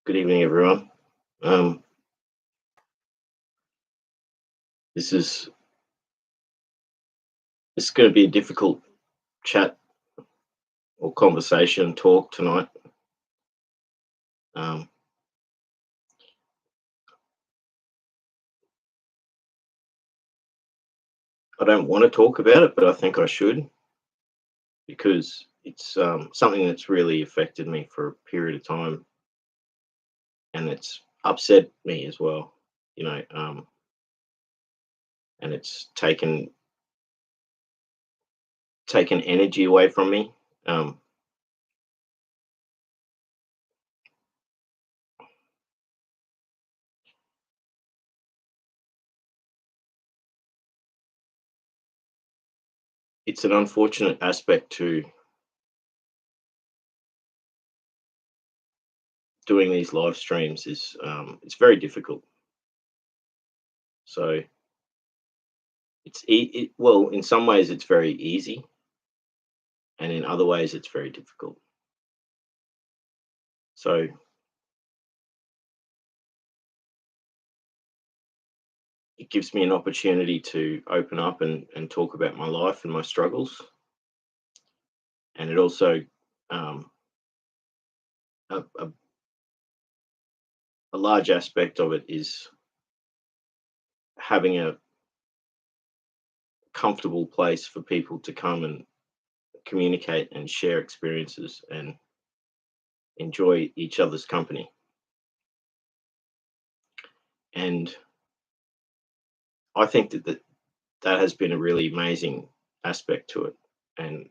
Good evening, everyone. Um, this is this is going to be a difficult chat or conversation talk tonight. Um, I don't want to talk about it, but I think I should because it's something that's really affected me for a period of time, and it's upset me as well. And it's taken energy away from me. Um, it's an unfortunate aspect to doing these live streams. Is It's very difficult. So well, in some ways it's very easy, and in other ways it's very difficult. So it gives me an opportunity to open up and talk about my life and my struggles. And it also, um, a large aspect of it is having a comfortable place for people to come and communicate and share experiences and enjoy each other's company. And I think that has been a really amazing aspect to it. And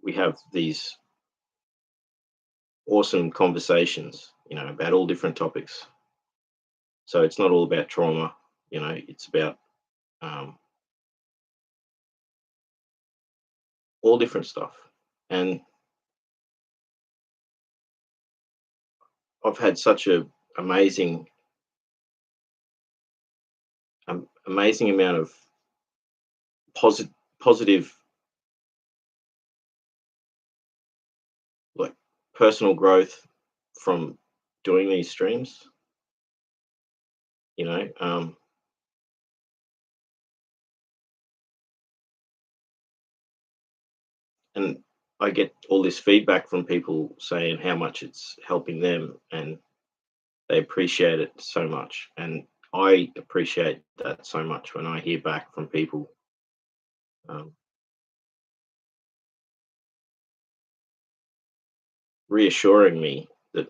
we have these awesome conversations, about all different topics. So it's not all about trauma, it's about um, all different stuff. And I've had such a amazing, amazing amount of positive, like personal growth from doing these streams. You know, and I get all this feedback from people saying how much it's helping them, and they appreciate it so much. And I appreciate that so much when I hear back from people, um, reassuring me that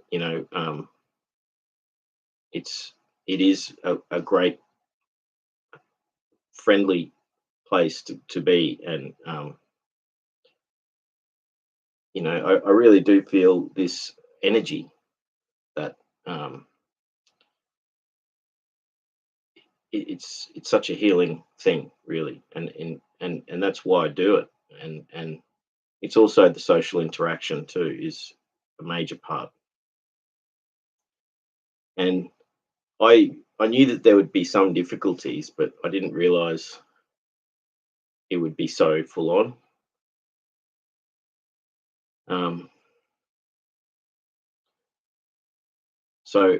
it's it is a great friendly place to be. And I really do feel this energy that, um, it's such a healing thing, really. And that's why I do it. And it's also the social interaction too is a major part. And I knew that there would be some difficulties, but I didn't realize it would be so full on. um, so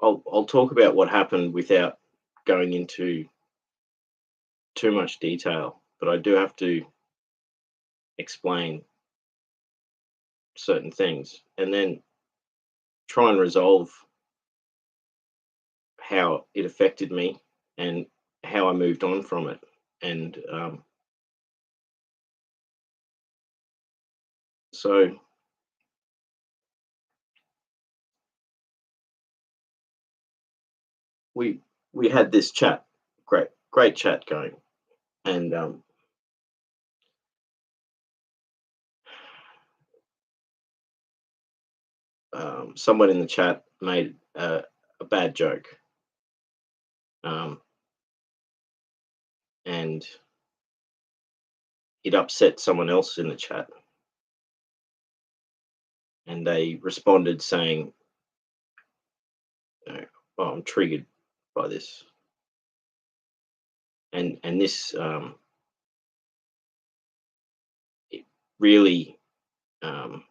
I'll talk about what happened without going into too much detail, but I do have to explain certain things and then try and resolve how it affected me and how I moved on from it. And so we we had this chat, great chat going, and someone in the chat made a bad joke, um, and it upset someone else in the chat, and they responded saying, "Oh, I'm triggered by this," and this, it really, um,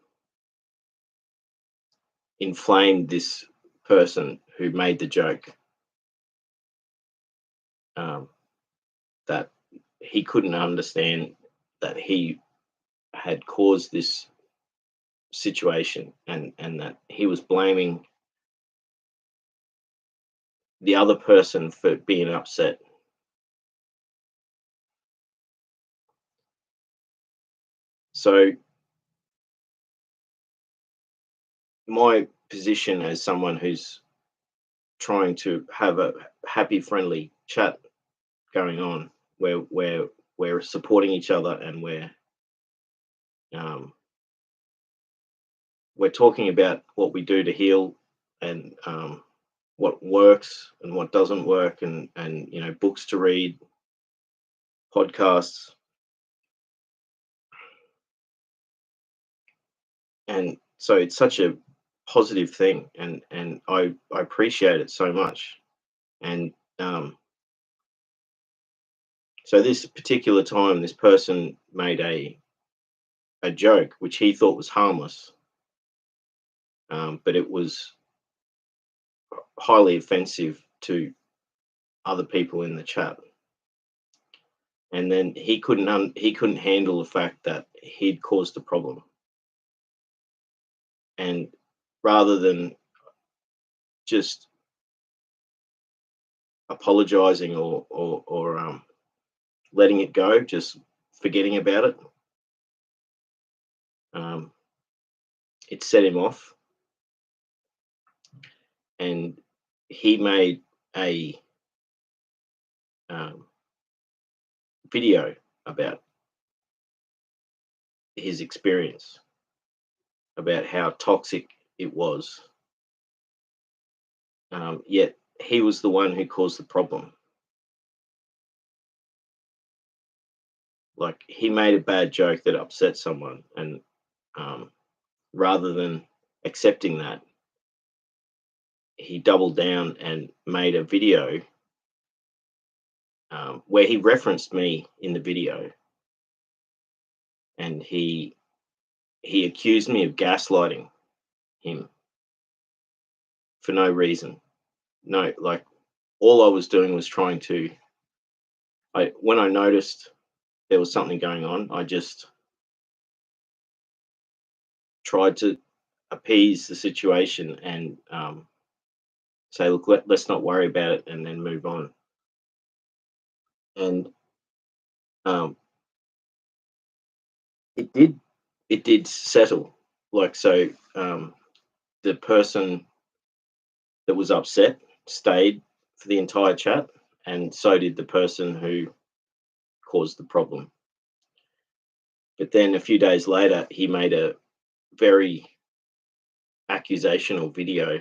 inflamed this person who made the joke, um, that he couldn't understand that he had caused this situation, and that he was blaming the other person for being upset. So my position as someone who's trying to have a happy, friendly chat going on, where we're supporting each other, and um, we're talking about what we do to heal, and what works and what doesn't work, and books to read, podcasts, and so it's such a positive thing, and I appreciate it so much. And so this particular time, this person made a joke which he thought was harmless, but it was highly offensive to other people in the chat. And then he couldn't handle the fact that he'd caused the problem, and rather than just apologizing, or letting it go, just forgetting about it, um, it set him off, and he made a um, video about his experience, about how toxic it was. Yet he was the one who caused the problem. Like, he made a bad joke that upset someone, and um, rather than accepting that, he doubled down and made a video, where he referenced me in the video, and he accused me of gaslighting him for no reason. No, like, all I was doing was trying to. When I noticed there was something going on, I just tried to appease the situation, and say, look, let's not worry about it, and then move on. And um, it did settle. Like, so, the person that was upset stayed for the entire chat, and so did the person who caused the problem. But then a few days later, he made a very accusational video,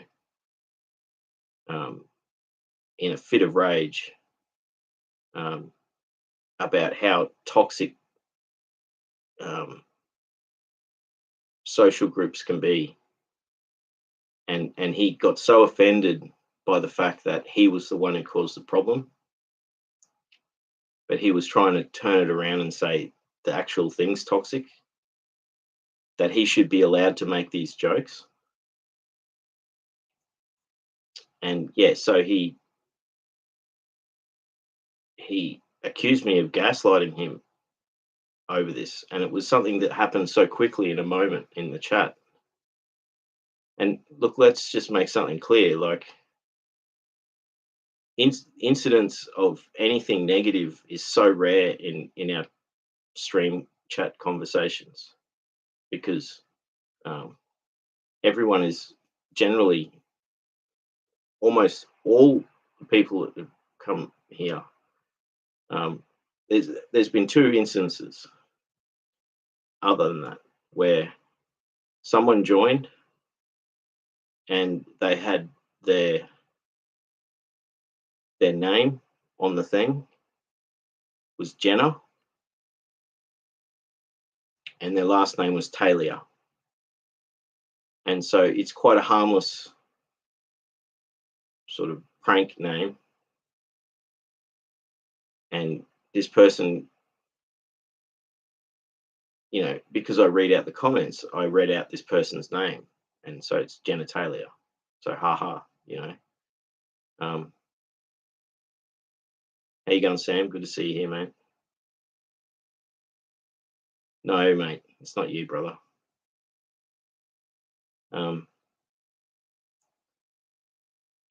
um, in a fit of rage, um, about how toxic um, social groups can be, and he got so offended by the fact that he was the one who caused the problem, but he was trying to turn it around and say the actual thing's toxic, that he should be allowed to make these jokes. And yeah, so he accused me of gaslighting him over this, and it was something that happened so quickly in a moment in the chat. And look, let's just make something clear, like, incidents of anything negative is so rare in our stream chat conversations, because um, everyone is generally, almost all the people that have come here, um, there's been two instances other than that where someone joined and they had their name on the thing was Jenna, and their last name was Talia. And so it's quite a harmless sort of prank name. And this person, because I read out the comments, I read out this person's name. and so it's genitalia. So haha, you know. Um, how you going, Sam? Good to see you here, mate. No, mate, it's not you, brother. Um,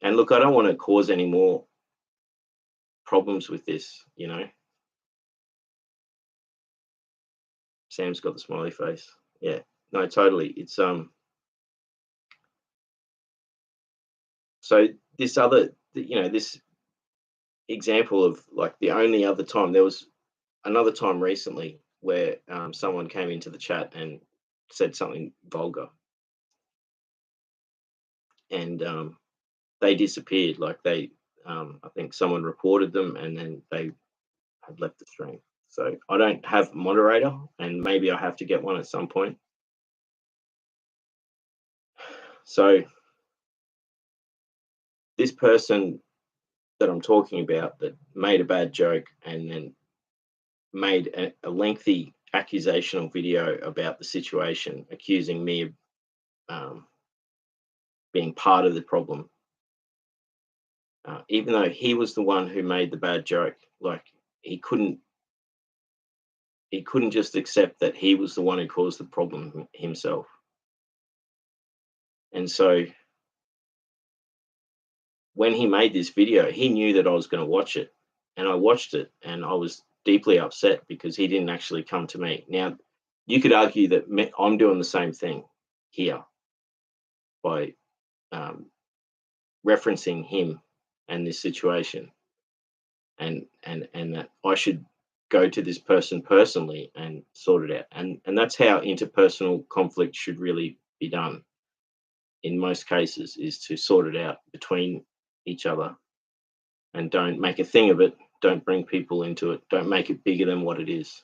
and look, I don't want to cause any more problems with this, you know. Sam's got the smiley face. Yeah, no, totally. It's so this other, this example of like the only other time, there was another time recently where someone came into the chat and said something vulgar, and they disappeared. Like I think someone reported them, and then they had left the stream. So I don't have a moderator, and maybe I have to get one at some point. So this person that I'm talking about that made a bad joke and then made a lengthy accusational video about the situation, accusing me of um, being part of the problem, even though he was the one who made the bad joke. Like he couldn't just accept that he was the one who caused the problem himself. And so when he made this video, he knew that I was going to watch it, and I watched it, and I was deeply upset because he didn't actually come to me. Now, you could argue that I'm doing the same thing here by referencing him and this situation, and that I should go to this person personally and sort it out. And that's how interpersonal conflict should really be done in most cases, is to sort it out between each other, and don't make a thing of it. Don't bring people into it. Don't make it bigger than what it is.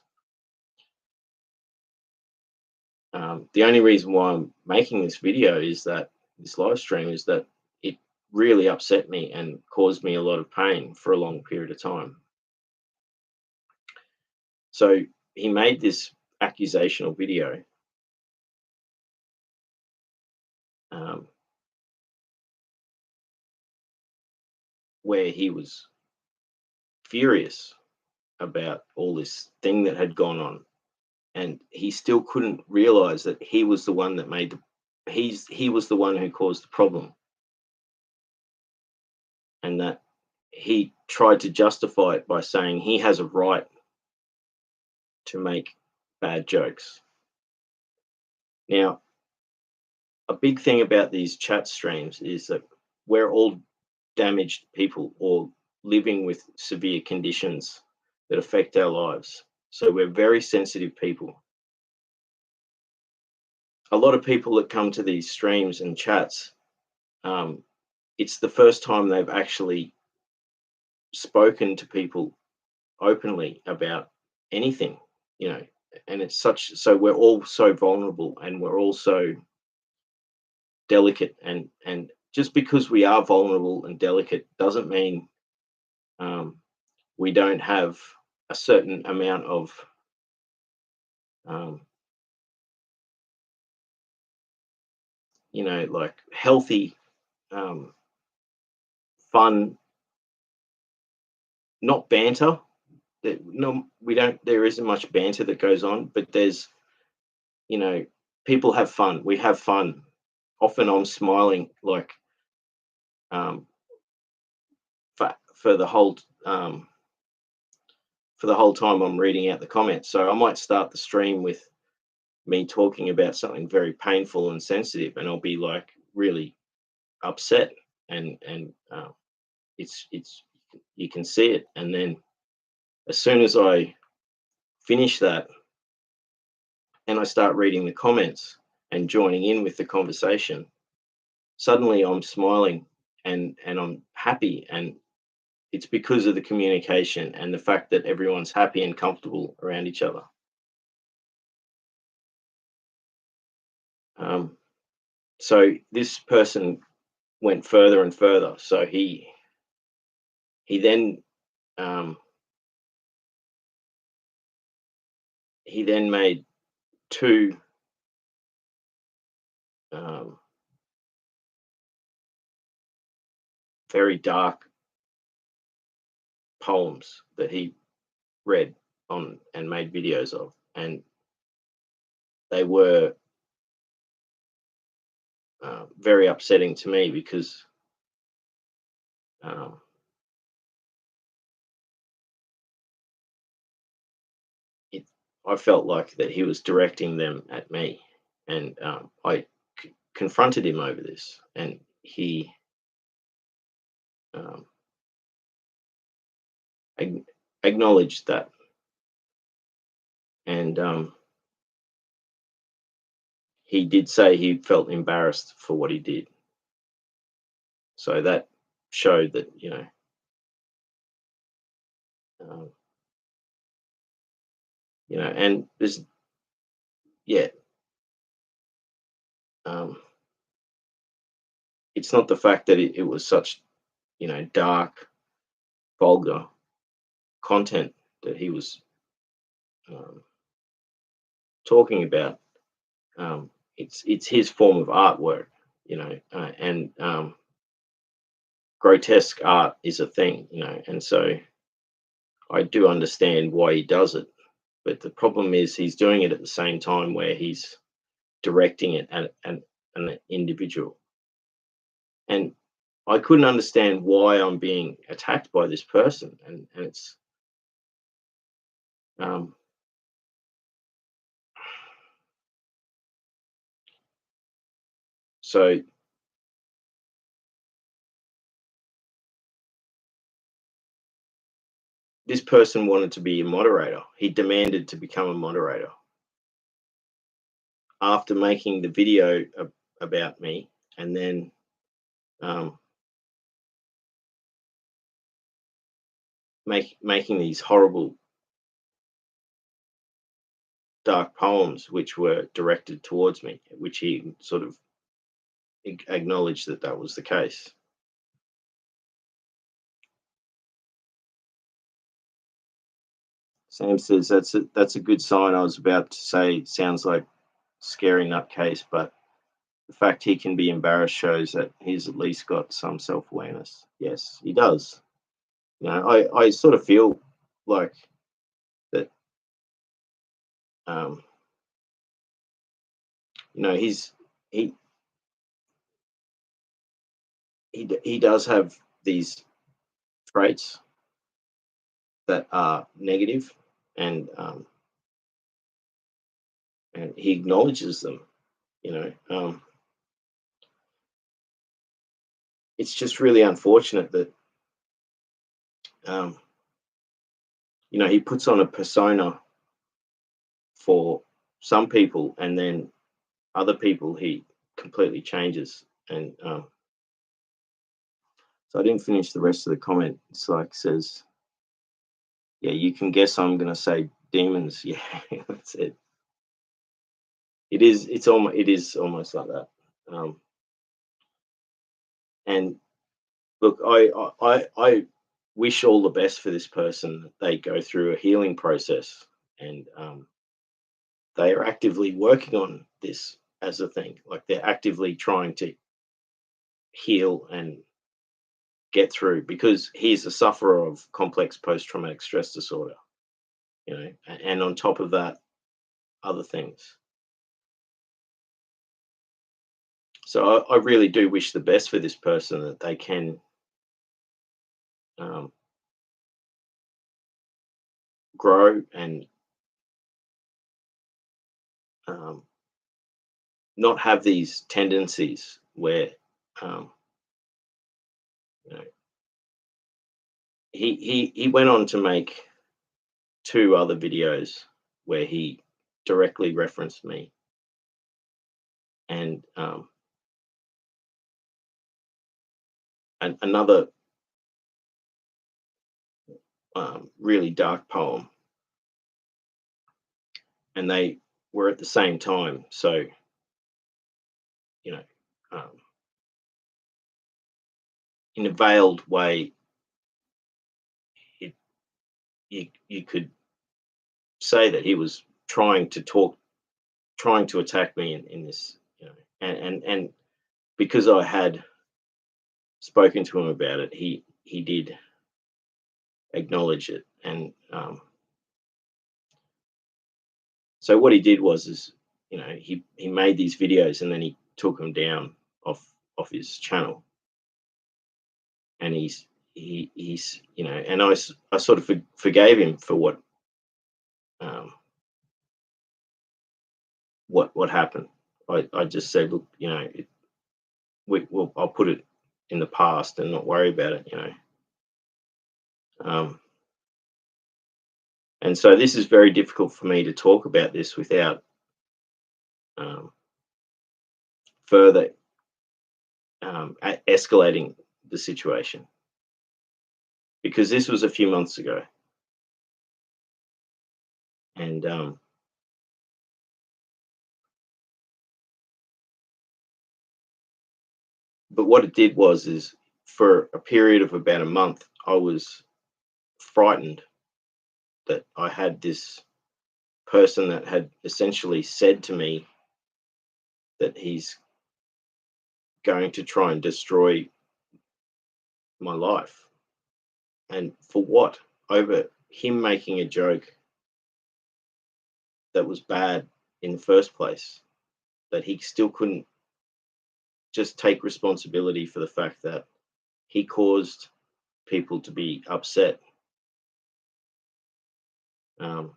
The only reason why I'm making this video is that this live stream is that it really upset me and caused me a lot of pain for a long period of time. So he made this accusational video where he was furious about all this thing that had gone on, and he still couldn't realize that he was the one that made he was the one who caused the problem, and that he tried to justify it by saying he has a right to make bad jokes. Now, a big thing about these chat streams is that we're all damaged people or living with severe conditions that affect our lives. So we're very sensitive people. A lot of people that come to these streams and chats, it's the first time they've actually spoken to people openly about anything, you know, and it's so we're all so vulnerable, and we're all so delicate, and just because we are vulnerable and delicate doesn't mean we don't have a certain amount of um, like healthy, fun, not banter. No, we don't. There isn't much banter that goes on, but there's, people have fun. We have fun. Often I'm smiling like um, for the whole time I'm reading out the comments. So I might start the stream with me talking about something very painful and sensitive, and I'll be like really upset, and it's you can see it, and then as soon as I finish that and I start reading the comments and joining in with the conversation, suddenly I'm smiling and I'm happy, and it's because of the communication and the fact that everyone's happy and comfortable around each other. So this person went further and further. So he then made two very dark poems that he read on and made videos of, and they were very upsetting to me because um, it, I felt like that he was directing them at me, and I confronted him over this, and he um, ag- acknowledged that, and he did say he felt embarrassed for what he did. So that showed that, um, and there's yeah, um, it's not the fact that it was such, dark, vulgar content that he was um, talking about. It's his form of artwork, and grotesque art is a thing, and so I do understand why he does it. But the problem is he's doing it at the same time where he's directing it at an individual. And I couldn't understand why I'm being attacked by this person. And it's um, so this person wanted to be a moderator. He demanded to become a moderator after making the video about me, and then um, making these horrible dark poems which were directed towards me, which he sort of acknowledged that that was the case. Sam says that's a good sign. I was about to say sounds like scary nutcase, but the fact he can be embarrassed shows that he's at least got some self awareness. Yes, he does. I sort of feel like that. Um, he's he he does have these traits that are negative, and and he acknowledges them. It's just really unfortunate that um, he puts on a persona for some people, and then other people he completely changes. And so I didn't finish the rest of the comment. It's like says, yeah, you can guess I'm going to say demons. Yeah, that's it. It is. It's almost. It is almost like that. Um, and look, I wish all the best for this person. That they go through a healing process, and they are actively working on this as a thing. Like they're actively trying to heal and get through, because he's a sufferer of complex post-traumatic stress disorder. And on top of that, other things. So I really do wish the best for this person, that they can um, grow and um, not have these tendencies where um, you know he went on to make two other videos where he directly referenced me, and another really dark poem, and they were at the same time. So you know, um, in a veiled way, it, you could say that he was trying to attack me in this, and because I had spoken to him about it, he did acknowledge it. And so what he did was, is, he made these videos and then he took them down off his channel. And he's and I sort of forgave him for um, what happened. I just said, look, I'll put it in the past and not worry about it. Um, and so this is very difficult for me to talk about this without um, further escalating the situation, because this was a few months ago. And but what it did was, is for a period of about a month, I was frightened that I had this person that had essentially said to me that he's going to try and destroy my life. And for what? Over him making a joke that was bad in the first place, that he still couldn't just take responsibility for the fact that he caused people to be upset. Um,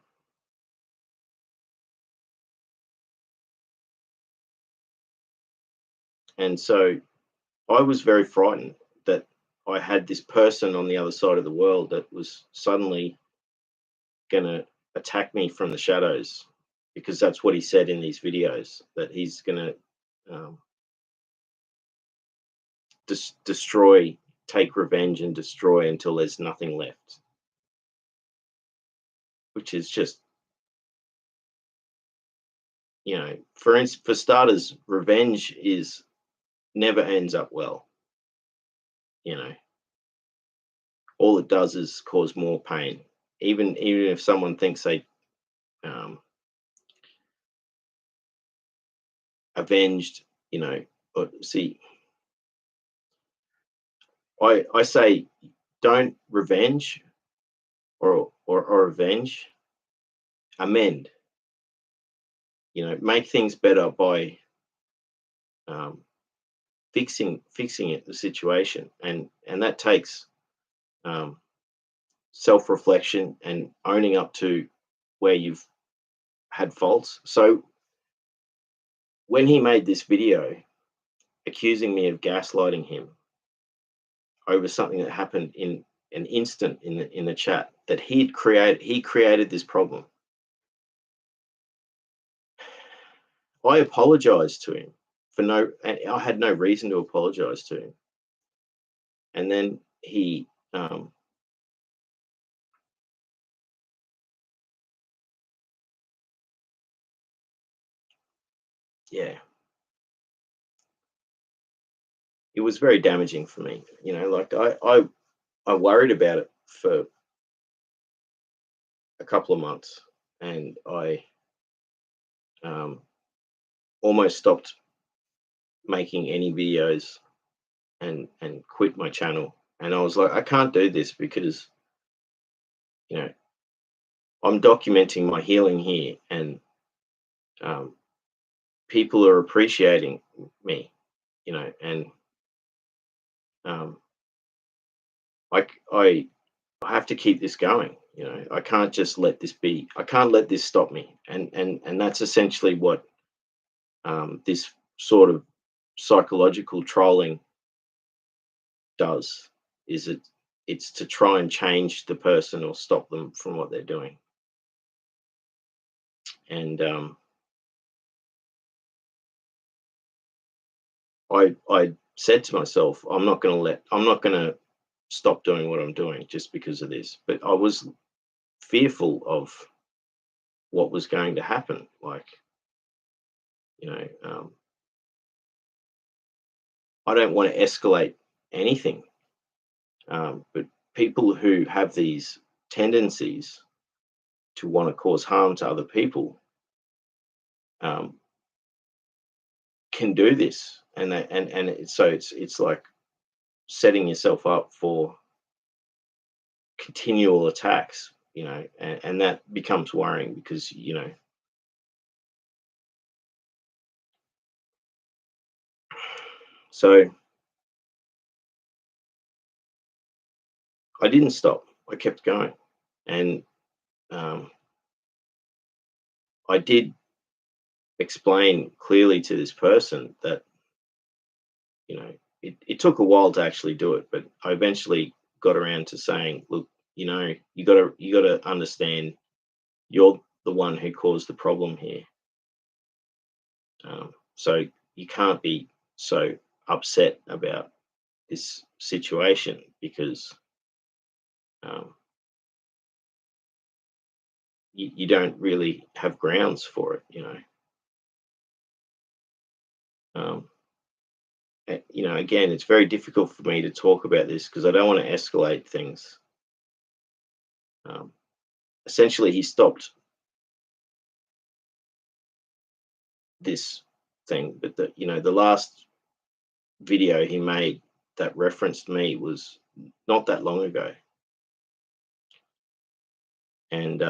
and so I was very frightened that I had this person on the other side of the world that was suddenly going to attack me from the shadows, because that's what he said in these videos, that he's going to destroy, take revenge and destroy until there's nothing left, which is just, for starters, revenge is never ends up well. You know, all it does is cause more pain. Even if someone thinks they um, avenged, see, I say, don't revenge or avenge, amend. Make things better by um, fixing the situation, and that takes um, self-reflection and owning up to where you've had faults. So when he made this video accusing me of gaslighting him over something that happened in an instant in the chat that he created this problem, I apologized to him and I had no reason to apologize to him. And then he yeah, it was very damaging for me. Like I worried about it for a couple of months, and I um, almost stopped making any videos and quit my channel. And I was like, I can't do this, because you know I'm documenting my healing here, and um, people are appreciating me, and um, I have to keep this going. I can't just let this be. I can't let this stop me. And that's essentially what this sort of psychological trolling does. Is it's to try and change the person or stop them from what they're doing. And I said to myself, I'm not going to stop doing what I'm doing just because of this. But I was fearful of what was going to happen. Like, I don't want to escalate anything. But people who have these tendencies to want to cause harm to other people um, can do this, and so it's like setting yourself up for continual attacks, and that becomes worrying because, so I didn't stop. I kept going. And um, I did explain clearly to this person that, it took a while to actually do it, but I eventually got around to saying, look, you gotta understand you're the one who caused the problem here. So you can't be so upset about this situation because um, you don't really have grounds for it. Um, again, it's very difficult for me to talk about this because I don't want to escalate things. Um, Essentially, he stopped this thing, but the last video he made that referenced me was not that long ago, and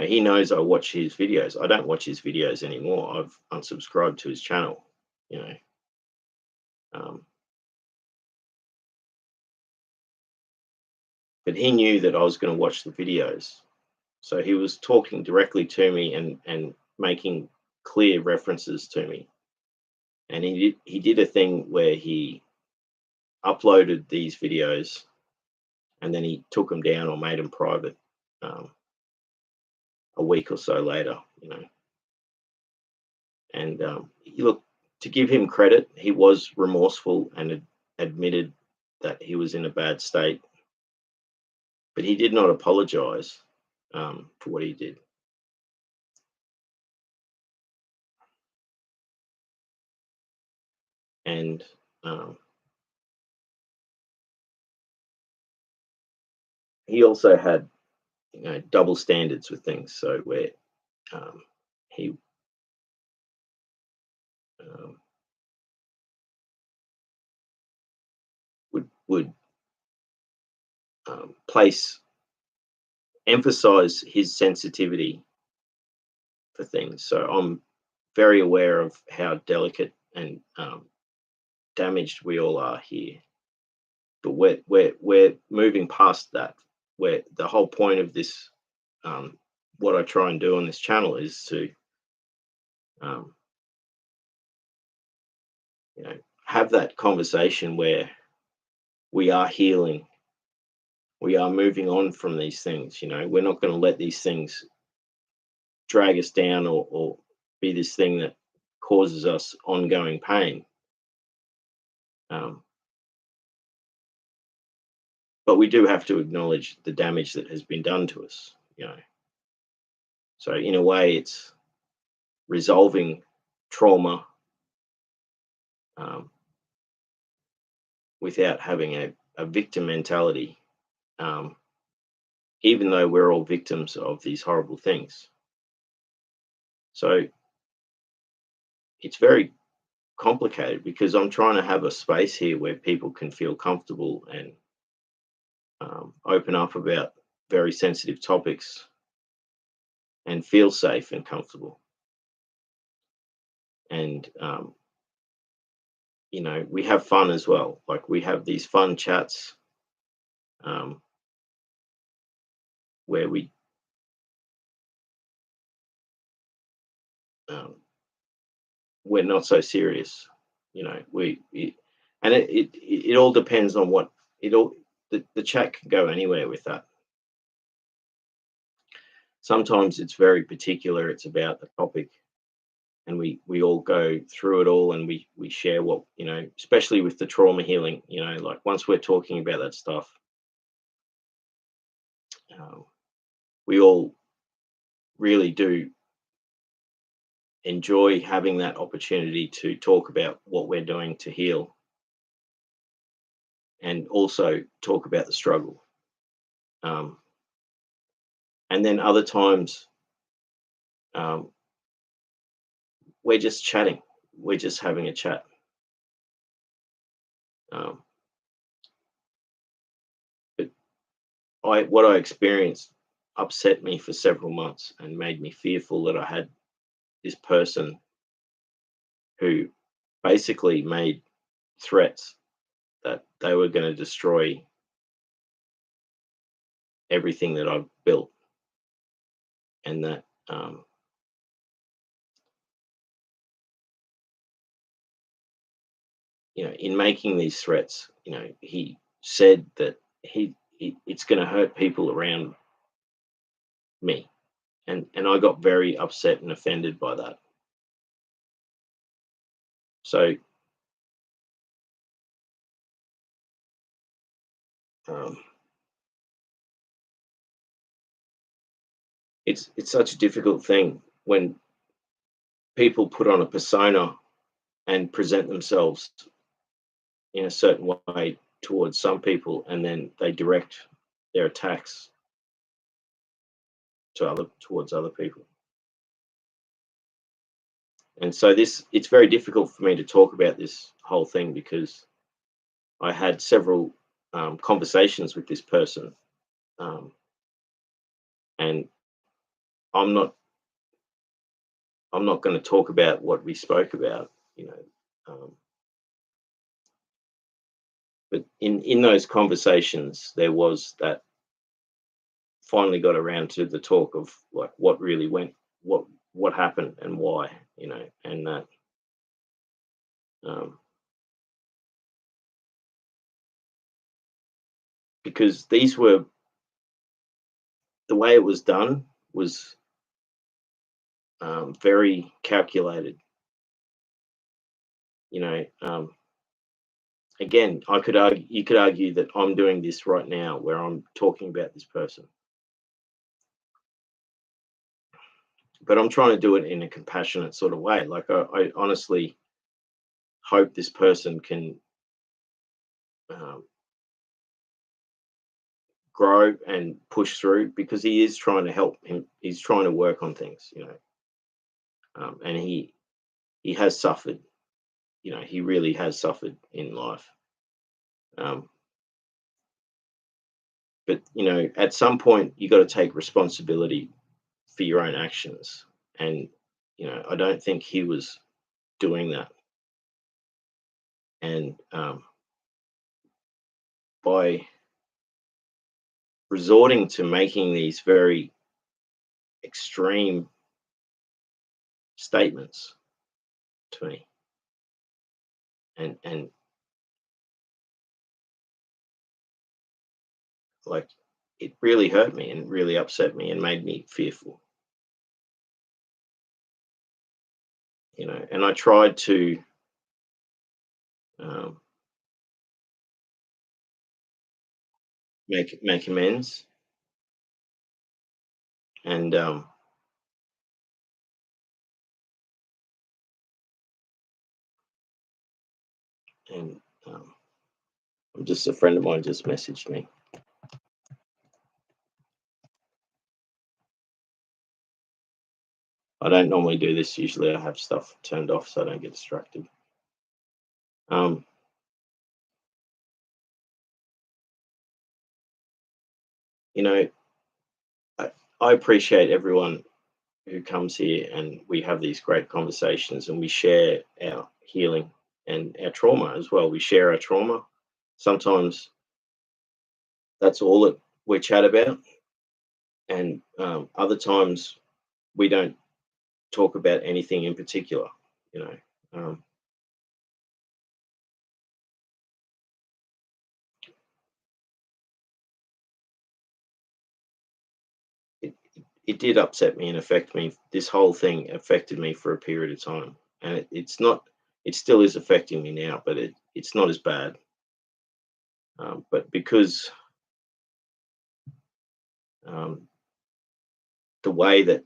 he knows I watch his videos. I don't watch his videos anymore. I've unsubscribed to his channel. You know, um, but he knew that I was going to watch the videos, so he was talking directly to me and making clear references to me. And he did a thing where he uploaded these videos and then he took them down or made them private um, a week or so later. And look, to give him credit, he was remorseful and admitted that he was in a bad state, but he did not apologize for what he did. And um, he also had, double standards with things. So where he um, would place emphasize his sensitivity for things. So I'm very aware of how delicate and damaged we all are here. But we're moving past that. Where the whole point of this, what I try and do on this channel is to, um, have that conversation where we are healing, we are moving on from these things. We're not going to let these things drag us down or be this thing that causes us ongoing pain. Um, but we do have to acknowledge the damage that has been done to us. So in a way, it's resolving trauma um, without having a victim mentality, um, even though we're all victims of these horrible things. So it's very complicated because I'm trying to have a space here where people can feel comfortable and open up about very sensitive topics and feel safe and comfortable. And we have fun as well. Like we have these fun chats um, where um, we're not so serious. And it all depends on what it all. The chat can go anywhere with that. Sometimes it's very particular. It's about the topic, and we all go through it all, and we share what, especially with the trauma healing. Like once we're talking about that stuff, um, we all really do enjoy having that opportunity to talk about what we're doing to heal and also talk about the struggle. Um, and then other times, um, we're just chatting. We're just having a chat. Um, but what I experienced upset me for several months and made me fearful that I had this person who basically made threats that they were going to destroy everything that I've built, and that in making these threats, he said that it's going to hurt people around me, and I got very upset and offended by that. So um, it's such a difficult thing when people put on a persona and present themselves in a certain way towards some people, and then they direct their attacks towards other people. And so it's very difficult for me to talk about this whole thing because I had several conversations with this person, um, and I'm not I'm not going to talk about what we spoke about, you know. But in those conversations, there was that finally got around to the talk of like what really went, what happened, and why, and that um, because these were the way it was done was very calculated. Again, you could argue that I'm doing this right now, where I'm talking about this person, but I'm trying to do it in a compassionate sort of way. Like I honestly hope this person can um, grow and push through, because he is trying to help him. He's trying to work on things, and he has suffered. He really has suffered in life. Um, but at some point, you got to take responsibility for your own actions, and I don't think he was doing that. And by resorting to making these very extreme statements to me, and like, it really hurt me and really upset me and made me fearful. And I tried to um, make amends, and and um, just a friend of mine just messaged me. I don't normally do this. Usually, I have stuff turned off so I don't get distracted. Um, you know, I, I appreciate everyone who comes here, and we have these great conversations, and we share our healing and our trauma as well. We share our trauma. Sometimes that's all that we chat about, and other times we don't talk about anything in particular. You know, um, it, it did upset me and affect me. This whole thing affected me for a period of time, and it's not. It still is affecting me now, but it's not as bad. But because um, the way that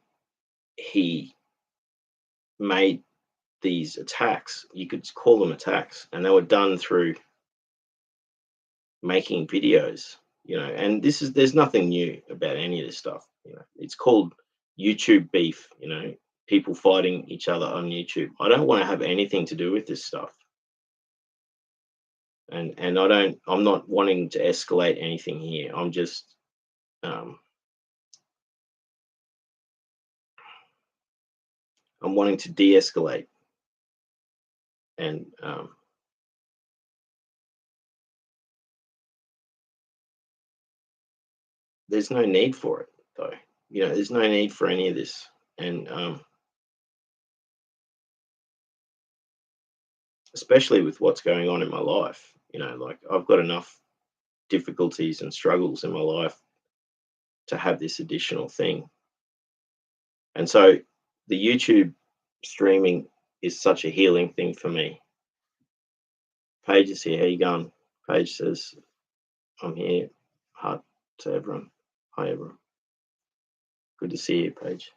he made these attacks, you could call them attacks, and they were done through making videos. And there's nothing new about any of this stuff. It's called YouTube beef. people fighting each other on YouTube. I don't want to have anything to do with this stuff. And I'm not wanting to escalate anything here. I'm just um, I'm wanting to de-escalate, and there's no need for it, though. There's no need for any of this, and especially with what's going on in my life. Like, I've got enough difficulties and struggles in my life to have this additional thing. And so the YouTube streaming is such a healing thing for me. Paige is here. How you going? Paige says, I'm here. Heart to everyone. Hi, everyone. Good to see you, Paige.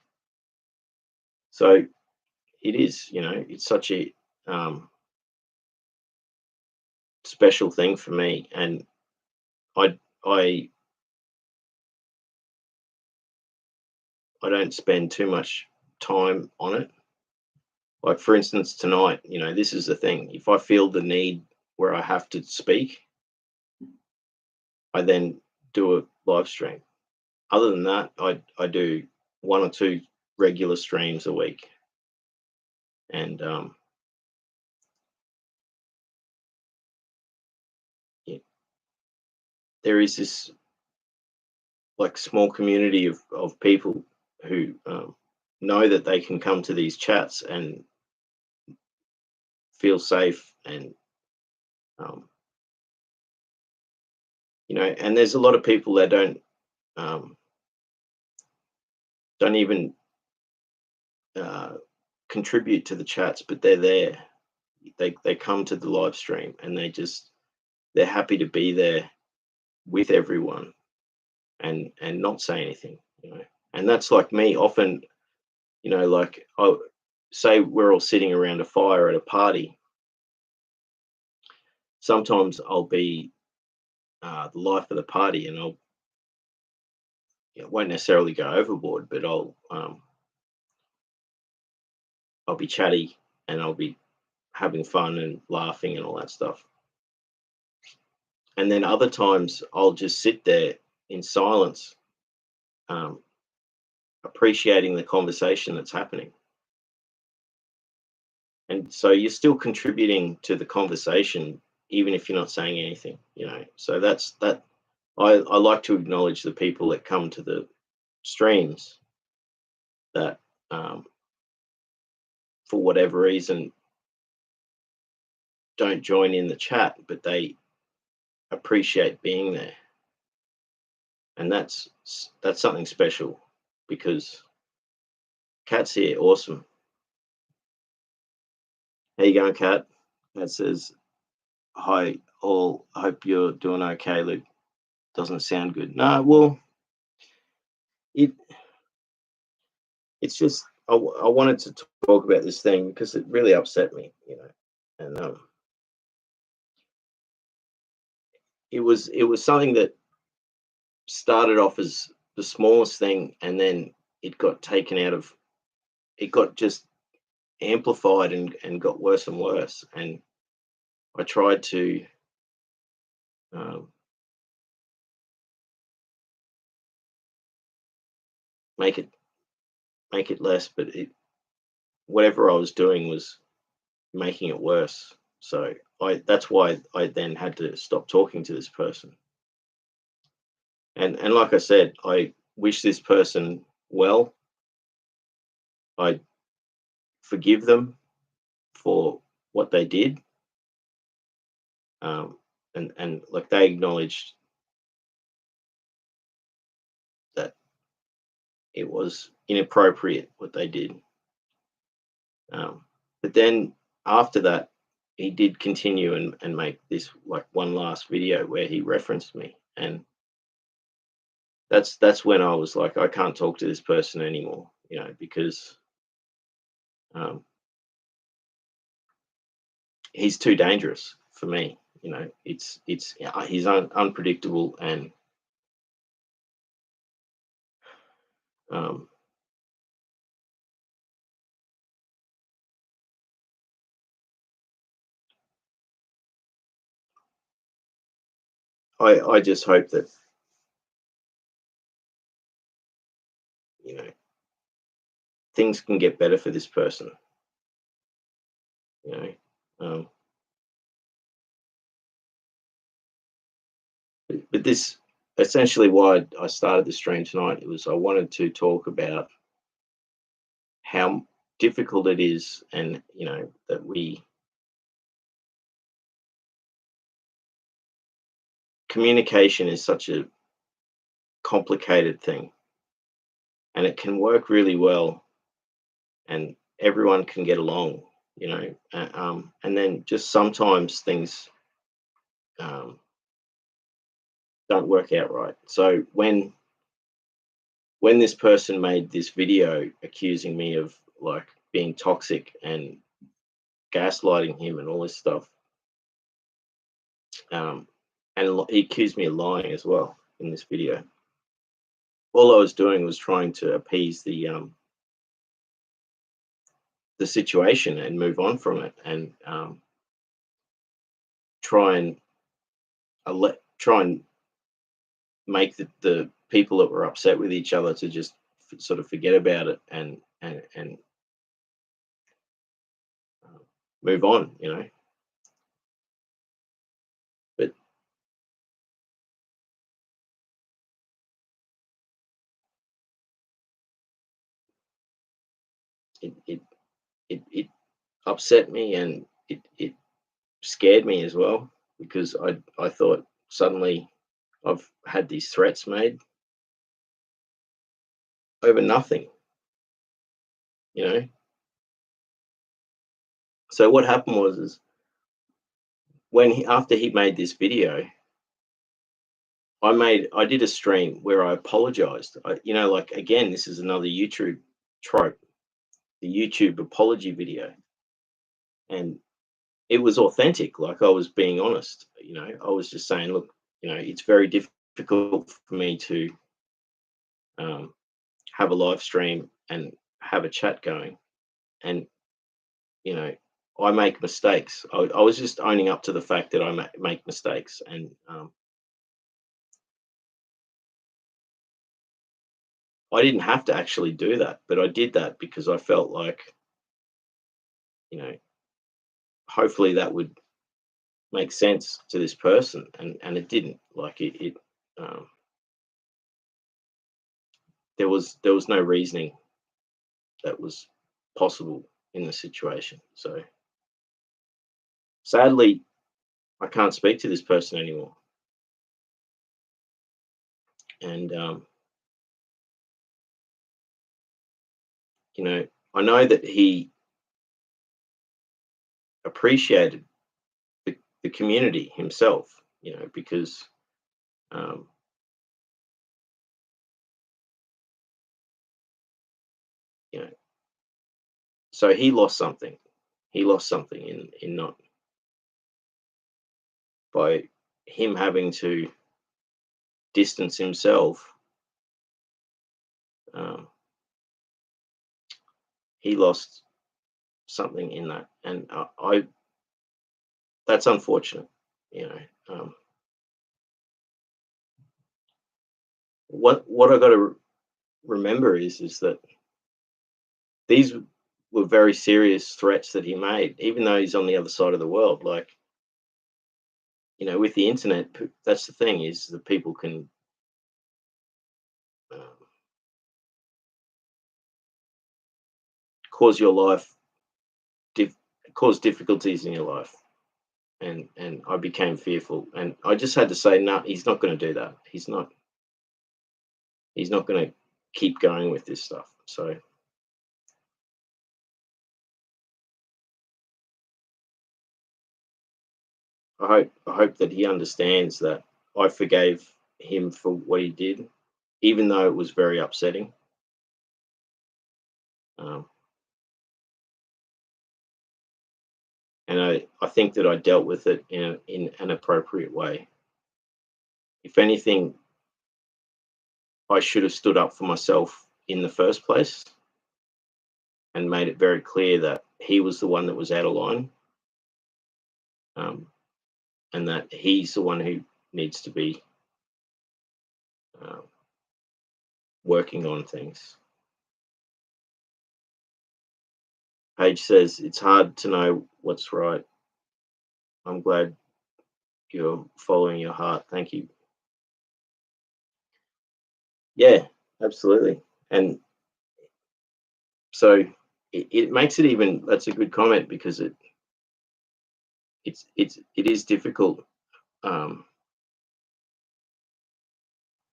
So it is, it's such a special thing for me. And I don't spend too much time on it. Like, for instance, tonight, this is the thing. If I feel the need where I have to speak, I then do a live stream. Other than that, I do one or two regular streams a week. And yeah, there is this like small community of people who know that they can come to these chats and feel safe, and um, and there's a lot of people that don't even contribute to the chats, but they're there. They come to the live stream, and they're happy to be there with everyone, and not say anything. And that's like me often. Like, I say we're all sitting around a fire at a party. Sometimes I'll be the life of the party, and won't necessarily go overboard, but I'll be chatty, and I'll be having fun and laughing and all that stuff. And then other times I'll just sit there in silence, um, appreciating the conversation that's happening. And so you're still contributing to the conversation, even if you're not saying anything. So that's that. I like to acknowledge the people that come to the streams that, for whatever reason, don't join in the chat, but they appreciate being there. And that's something special, because Kat's here. Awesome. How you going, Kat? Kat says, hi, all. I hope you're doing okay, Luke. Doesn't sound good. No, well, it's just I wanted to talk about this thing because it really upset me, and it was something that started off as the smallest thing, and then it got just amplified and got worse and worse. And I tried to um, make it less, but whatever I was doing was making it worse. So that's why I then had to stop talking to this person. And like I said, I wish this person well. I forgive them for what they did. And like, they acknowledged that it was inappropriate what they did. But then after that, he did continue and make this like one last video where he referenced me, and that's when I was like, I can't talk to this person anymore, because he's too dangerous for me. He's unpredictable, and um, I just hope that, you know, things can get better for this person. You know, um, but this essentially why I started the stream tonight. It was I wanted to talk about how difficult it is, and that we communication is such a complicated thing, and it can work really well, and everyone can get along. And then just sometimes things um, don't work out right. So when this person made this video accusing me of like being toxic and gaslighting him and all this stuff, um, and he accused me of lying as well in this video. All I was doing was trying to appease the situation and move on from it, and try and try and make the people that were upset with each other to just sort of forget about it, and uh, move on, But it it it upset me, and it scared me as well, because I thought suddenly I've had these threats made over nothing, you know. So what happened was is after he made this video, I did a stream where I apologized. Like, again, this is another YouTube trope, the YouTube apology video, and it was authentic. Like, I was being honest. I was just saying, look, it's very difficult for me to um, have a live stream and have a chat going, and you know I make mistakes. I was just owning up to the fact that I make mistakes, and I didn't have to actually do that, but I did that because I felt like, you know hopefully that would make sense to this person, and it didn't. Like, it um, there was no reasoning that was possible in the situation. So sadly, I can't speak to this person anymore, and I know that he appreciated the community himself, because um, you know, so he lost something. He lost something in not by him having to distance himself. Um, he lost something in that, and I that's unfortunate. You know, what I got to remember is that these were very serious threats that he made, even though he's on the other side of the world. Like, with the internet, that's the thing, is that people can um, cause your life, dif- cause difficulties in your life, and I became fearful, and I just had to say, no, he's not going to do that. He's not going to keep going with this stuff. So I hope that he understands that I forgave him for what he did, even though it was very upsetting. Um, and I think that I dealt with it in an appropriate way. If anything, I should have stood up for myself in the first place and made it very clear that he was the one that was out of line, um, and that he's the one who needs to be um, working on things. Paige says it's hard to know what's right. I'm glad you're following your heart. Thank you. Yeah, absolutely. And so it makes it even, that's a good comment, because it is difficult. Um,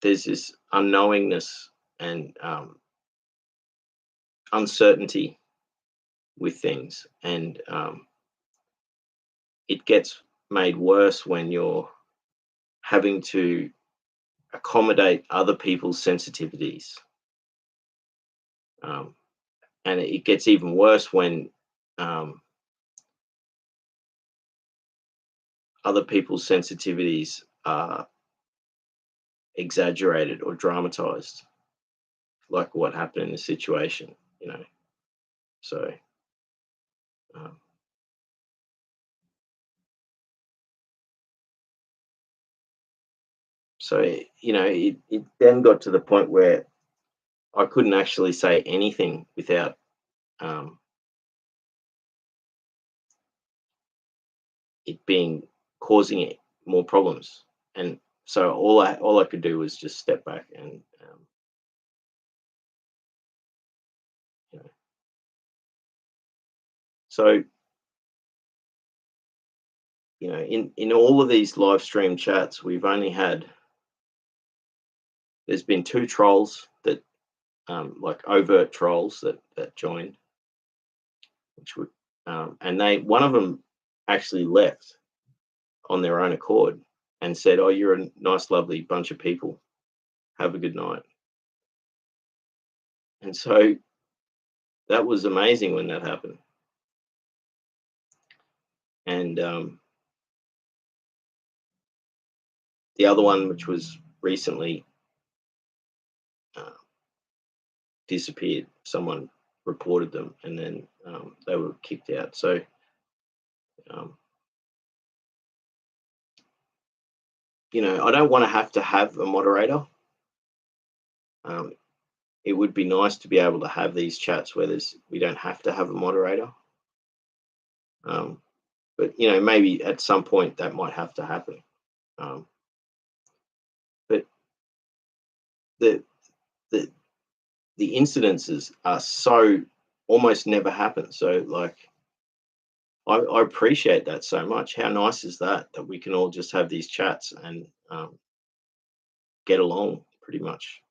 there's this unknowingness and uncertainty with things, and it gets made worse when you're having to accommodate other people's sensitivities. Um, and it gets even worse when um, other people's sensitivities are exaggerated or dramatized, like what happened in the situation, you know. So, um, it then got to the point where I couldn't actually say anything without um, it being causing it more problems. And so all I could do was just step back and you know. So in all of these live stream chats, we've only had there's been two trolls that like overt trolls that joined, which would and they one of them actually left on their own accord and said, "Oh, you're a nice, lovely bunch of people. Have a good night." And so that was amazing when that happened. And the other one, which was recently uh, disappeared, someone reported them, and then they were kicked out. So um, I don't want to have a moderator. Um, it would be nice to be able to have these chats where we don't have to have a moderator. Um, but maybe at some point that might have to happen. Um, but the the the incidences are so almost never happen. So like I appreciate that so much. How nice is that we can all just have these chats and get along pretty much.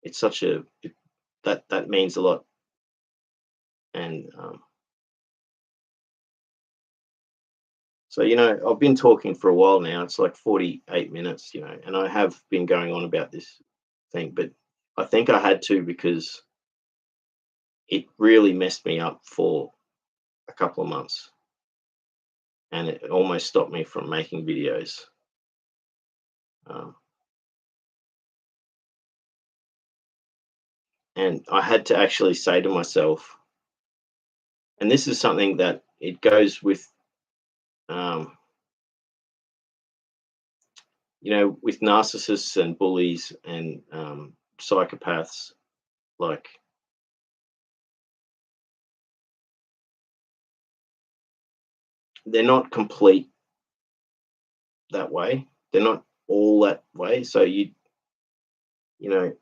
It's such that means a lot. And so I've been talking for a while now. It's like 48 minutes, and I have been going on about this thing, but I think I had to because it really messed me up for a couple of months, and it almost stopped me from making videos. Um, and I had to actually say to myself, and this is something that it goes with, um, with narcissists and bullies and psychopaths, like they're not complete that way. They're not all that way. So you know,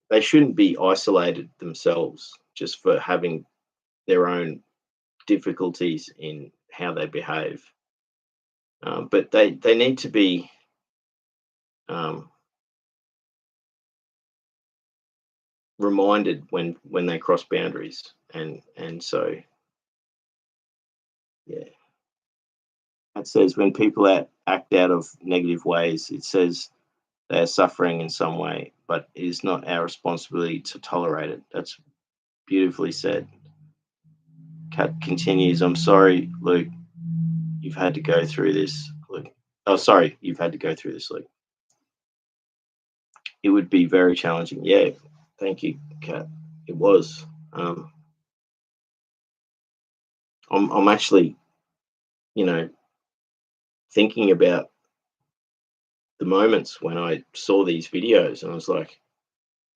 they shouldn't be isolated themselves just for having their own difficulties in how they behave. But they need to be um, reminded when they cross boundaries, and so yeah. It says when people act out of negative ways, it says they are suffering in some way, but it is not our responsibility to tolerate it. That's beautifully said. Kat continues, I'm sorry, Luke, you've had to go through this. Luke. Oh, sorry, you've had to go through this, Luke. It would be very challenging. Yeah, thank you, Kat. It was. I'm actually you know, thinking about the moments when I saw these videos, and I was like,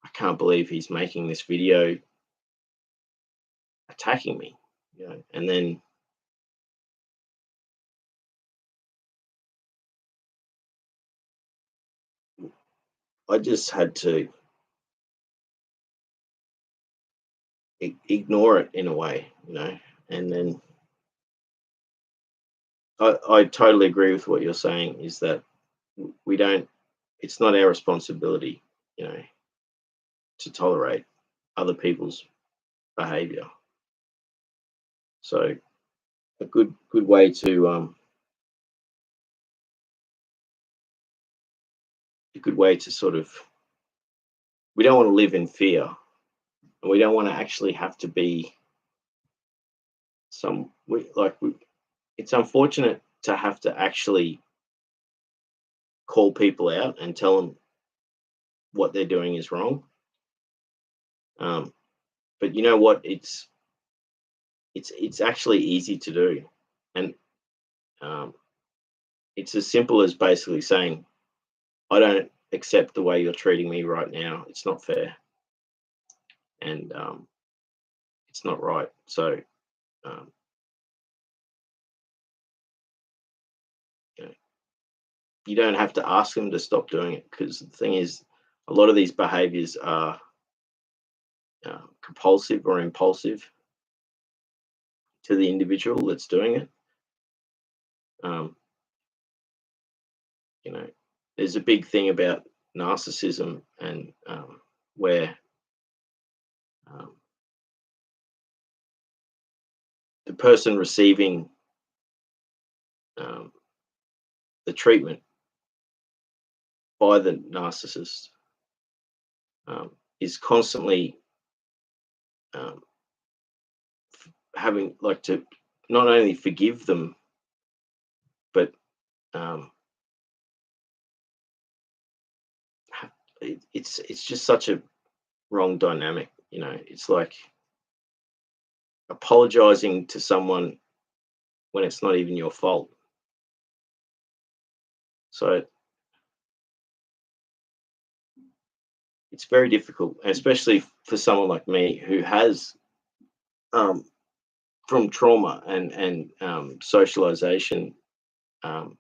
I can't believe he's making this video attacking me, and then I just had to ignore it in a way, and then I totally agree with what you're saying, is that we don't, it's not our responsibility, you know, to tolerate other people's behavior. So a good way to sort of, we don't want to live in fear, and we don't want to actually have to be it's unfortunate to have to actually call people out and tell them what they're doing is wrong. um, but you know what, it's actually easy to do, and um, it's as simple as basically saying, I don't accept the way you're treating me right now. It's not fair, and it's not right. So um, you know, you don't have to ask them to stop doing it, because the thing is, a lot of these behaviors are compulsive or impulsive to the individual that's doing it. Um, you know, there's a big thing about narcissism, and where um, the person receiving um, the treatment by the narcissist um, is constantly um, having like to not only forgive them, but um, it's just such a wrong dynamic. It's like apologizing to someone when it's not even your fault. So it's very difficult, especially for someone like me who has, um, from trauma and socialization, um,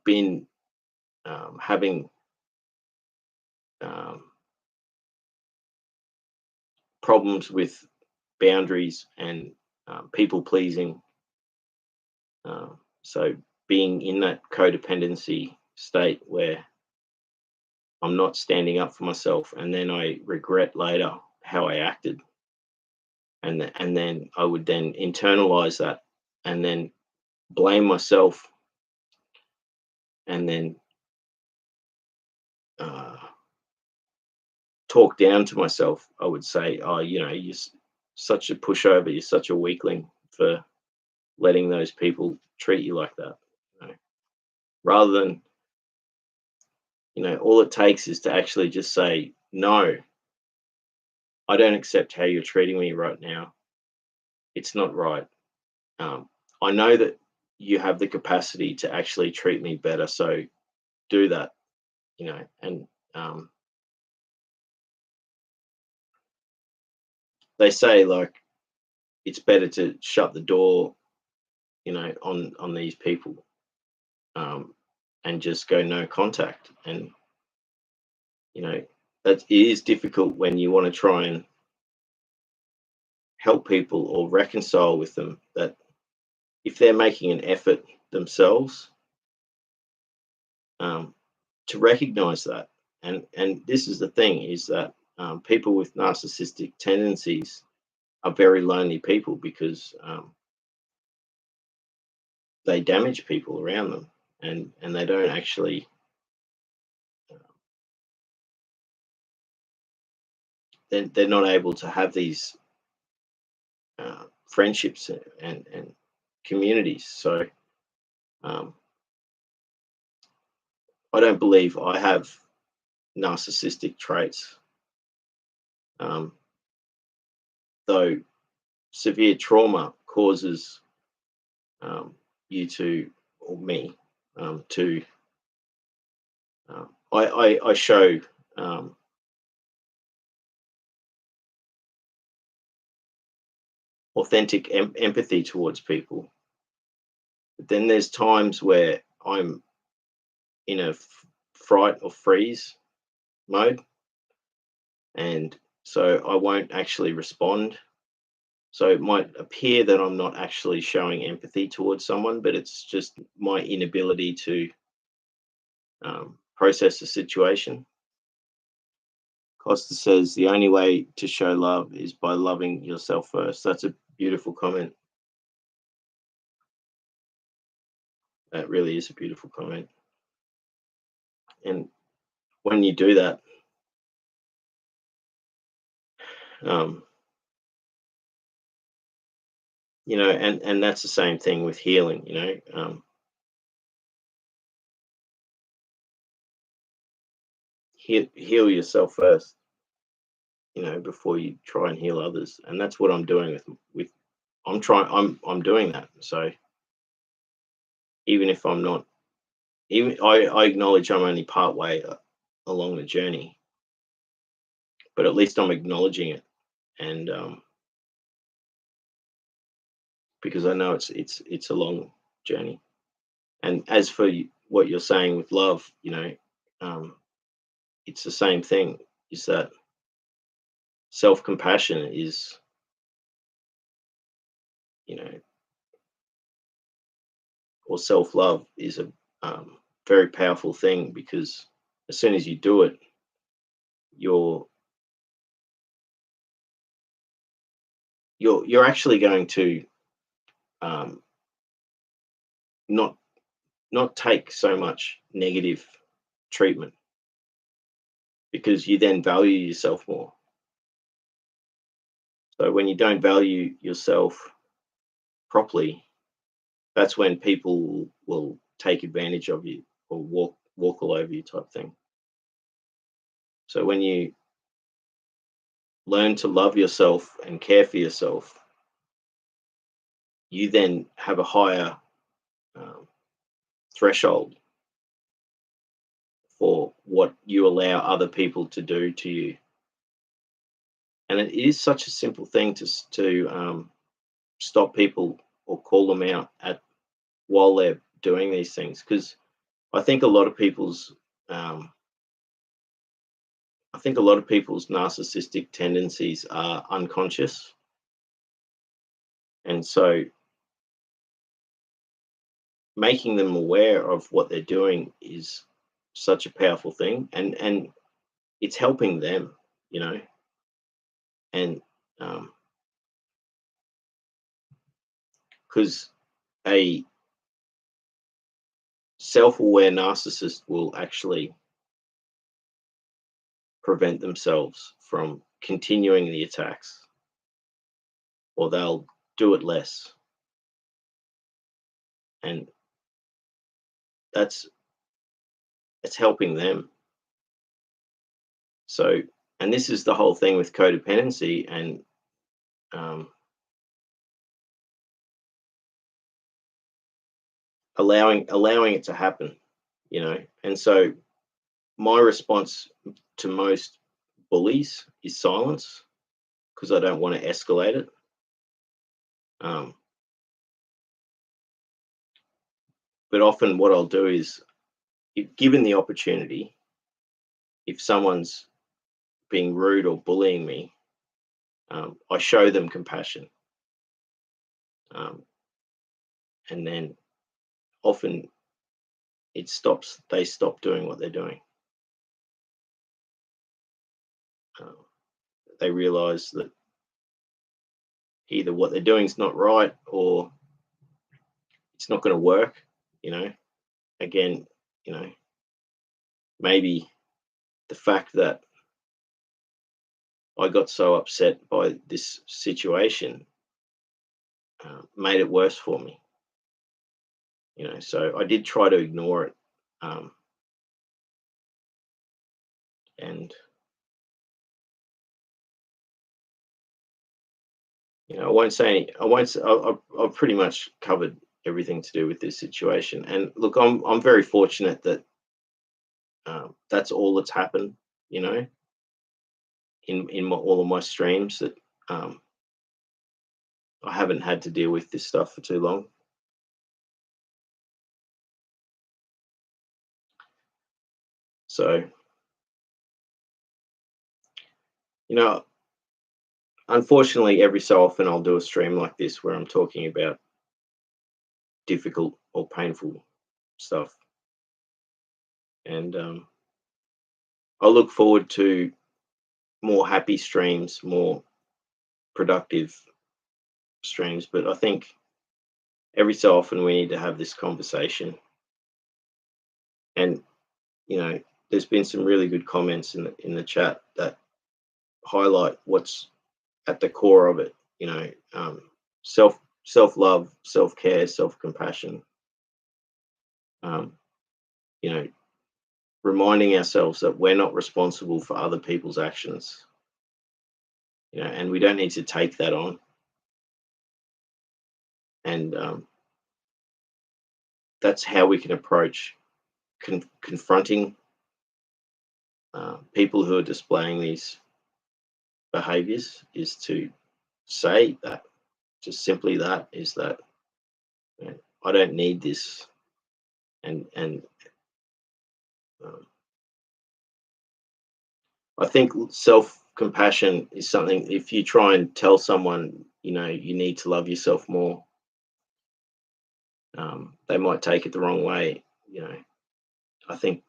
been having um, problems with boundaries and people pleasing. So being in that codependency state where I'm not standing up for myself, and then I regret later how I acted, and then I would then internalize that, and then blame myself, and then uh, talk down to myself. I would say, "Oh, you're such a pushover. You're such a weakling for letting those people treat you like that." You know? Rather than, all it takes is to actually just say, "No, I don't accept how you're treating me right now. It's not right. Um, I know that you have the capacity to actually treat me better, so do that." And um, they say, like, it's better to shut the door, on these people, um, and just go no contact. And you know that it is difficult when you want to try and help people or reconcile with them, that if they're making an effort themselves, um, to recognize that. And this is the thing, is that people with narcissistic tendencies are very lonely people, because they damage people around them, and they don't actually, they're not able to have these friendships and communities. So um, I don't believe I have narcissistic traits, um, though severe trauma causes, um, you to, or me, to I show um, authentic empathy towards people. But then there's times where I'm in a fright or freeze mode, and so I won't actually respond. So it might appear that I'm not actually showing empathy towards someone, but it's just my inability to process the situation. Costa says the only way to show love is by loving yourself first. That's a beautiful comment. That really is a beautiful comment. And when you do that, um, and that's the same thing with healing. Heal yourself first. Before you try and heal others, and that's what I'm doing with. I'm doing that. So even if I'm not, even I acknowledge I'm only part way along the journey, but at least I'm acknowledging it, and because I know it's a long journey. And as for what you're saying with love, um, it's the same thing. Is that self compassion is, you know, or self love is a very powerful thing, because as soon as you do it, you're you're actually going to um, not not take so much negative treatment, because you then value yourself more. So when you don't value yourself properly, that's when people will take advantage of you, or walk all over you, type thing. So when you learn to love yourself and care for yourself, you then have a higher um, threshold for what you allow other people to do to you. And it is such a simple thing to stop people or call them out at while they're doing these things, because I think a lot of people's um, I think a lot of people's narcissistic tendencies are unconscious, and so making them aware of what they're doing is such a powerful thing, and it's helping them, you know, and because a self-aware narcissist will actually prevent themselves from continuing the attacks, or they'll do it less, and that's it's helping them. So, and this is the whole thing with codependency, and um, allowing it to happen, and so my response to most bullies is silence, because I don't want to escalate it. um, but often what I'll do is, if given the opportunity, if someone's being rude or bullying me, I show them compassion, um, and then often they stop doing what they're doing. uh, they realize that either what they're doing is not right, or it's not going to work. You know, again, you know, maybe the fact that I got so upset by this situation made it worse for me. So I did try to ignore it, um, and I won't say any, I won't. I've pretty much covered everything to do with this situation. And look, I'm very fortunate that that's all that's happened. You know, all of my streams that um, I haven't had to deal with this stuff for too long. So, you know, unfortunately, every so often I'll do a stream like this where I'm talking about difficult or painful stuff, and I look forward to more happy streams, more productive streams. But I think every so often we need to have this conversation. And you know, there's been some really good comments in the chat that highlight what's at the core of it. You know, self love, self care, self compassion. Um, you know, reminding ourselves that we're not responsible for other people's actions. You know, and we don't need to take that on. And that's how we can approach confronting people who are displaying these behaviors, is to say that, just simply that, is that, you know, I don't need this. And um, I think self compassion is something, if you try and tell someone, you know, you need to love yourself more, they might take it the wrong way. You know, I think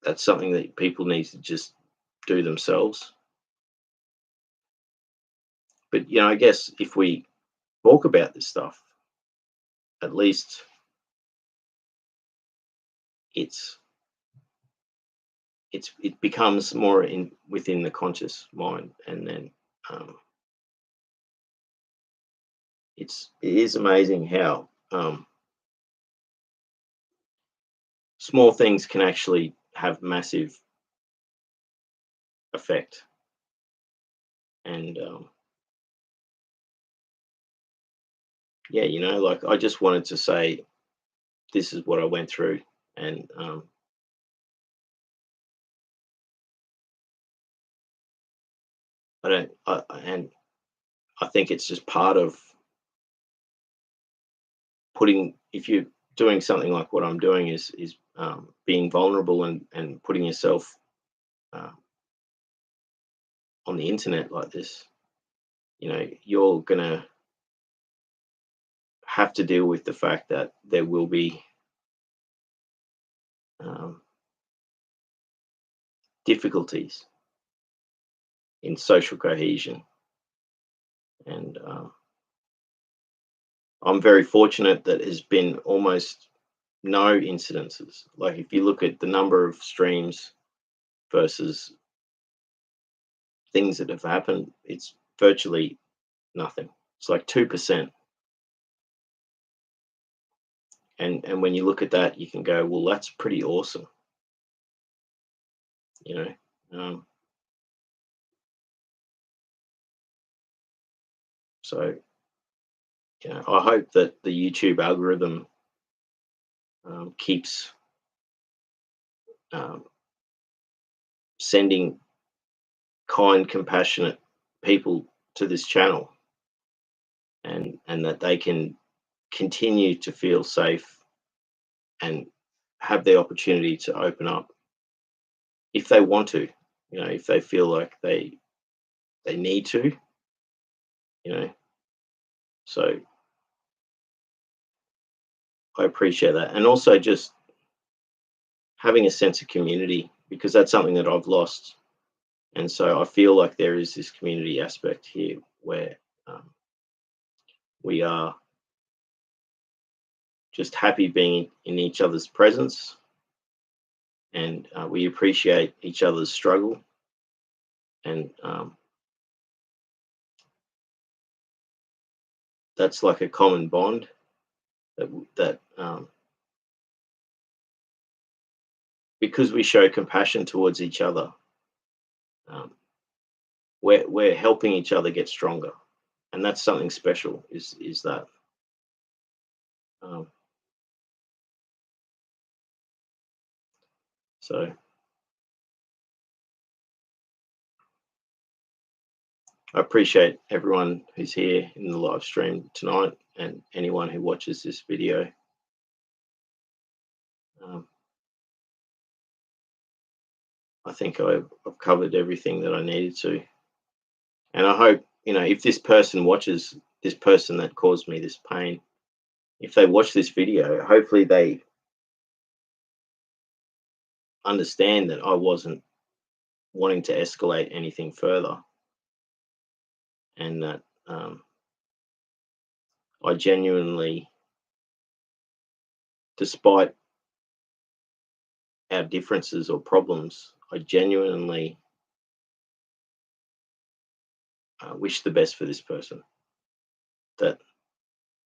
that's something that people need to just do themselves. But you know, I guess if we talk about this stuff, at least it's it becomes more in within the conscious mind, and then um, it is amazing how small things can actually have massive effect. And yeah, you know, like I just wanted to say this is what I went through, and I don't, and I think it's just part of putting. If you're doing something like what I'm doing, is being vulnerable and putting yourself uh, on the internet like this. You know, you're gonna have to deal with the fact that there will be um, difficulties in social cohesion, and I'm very fortunate that there's been almost no incidences. Like if you look at the number of streams versus things that have happened, it's virtually nothing. It's like 2%. And when you look at that, you can go, well, that's pretty awesome, you know. So you know, I hope that the YouTube algorithm keeps um, sending kind, compassionate people to this channel, and that they can continue to feel safe and have the opportunity to open up if they want to, you know, if they feel like they need to, you know. So I appreciate that, and also just having a sense of community, because that's something that I've lost. And so I feel like there is this community aspect here where um, we are just happy being in each other's presence, and we appreciate each other's struggle. And that's like a common bond that because we show compassion towards each other, um, we're helping each other get stronger, and that's something special. Is that Um, so I appreciate everyone who's here in the live stream tonight and anyone who watches this video. Um, I think I've covered everything that I needed to. And I hope, if this person watches, this person that caused me this pain, if they watch this video, hopefully they understand that I wasn't wanting to escalate anything further, and that I genuinely, despite our differences or problems, I genuinely wish the best for this person. That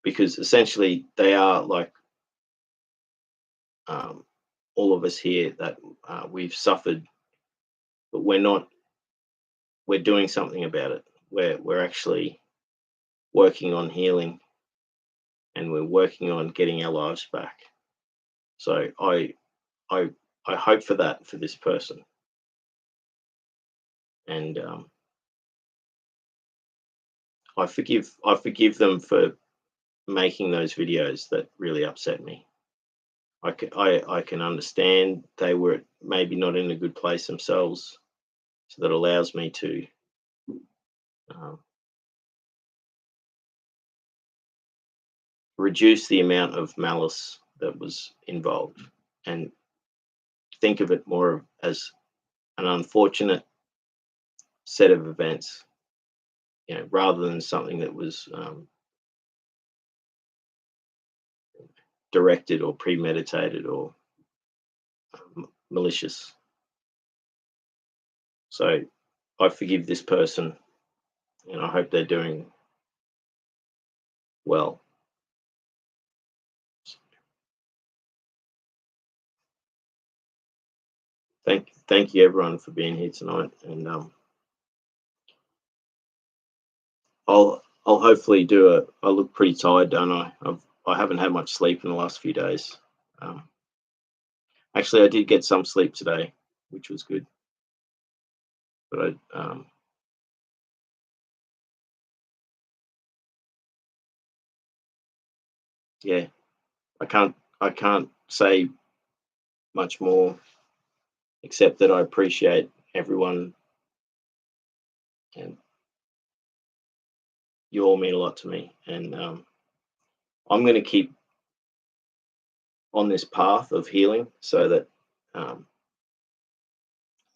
because essentially they are like all of us here that we've suffered, but we're not. We're doing something about it. We're actually working on healing, and we're working on getting our lives back. So I I hope for that for this person, and I forgive them for making those videos that really upset me. I can understand they were maybe not in a good place themselves, so that allows me to um, reduce the amount of malice that was involved, and think of it more as an unfortunate set of events, rather than something that was directed or premeditated or malicious. So I forgive this person, and I hope they're doing well. Thank you everyone for being here tonight, and I'll hopefully do a. I look pretty tired, don't I? I haven't had much sleep in the last few days. Um, Actually, I did get some sleep today, which was good. But yeah, I can't say much more except that I appreciate everyone, and you all mean a lot to me. And I'm going to keep on this path of healing, so that um,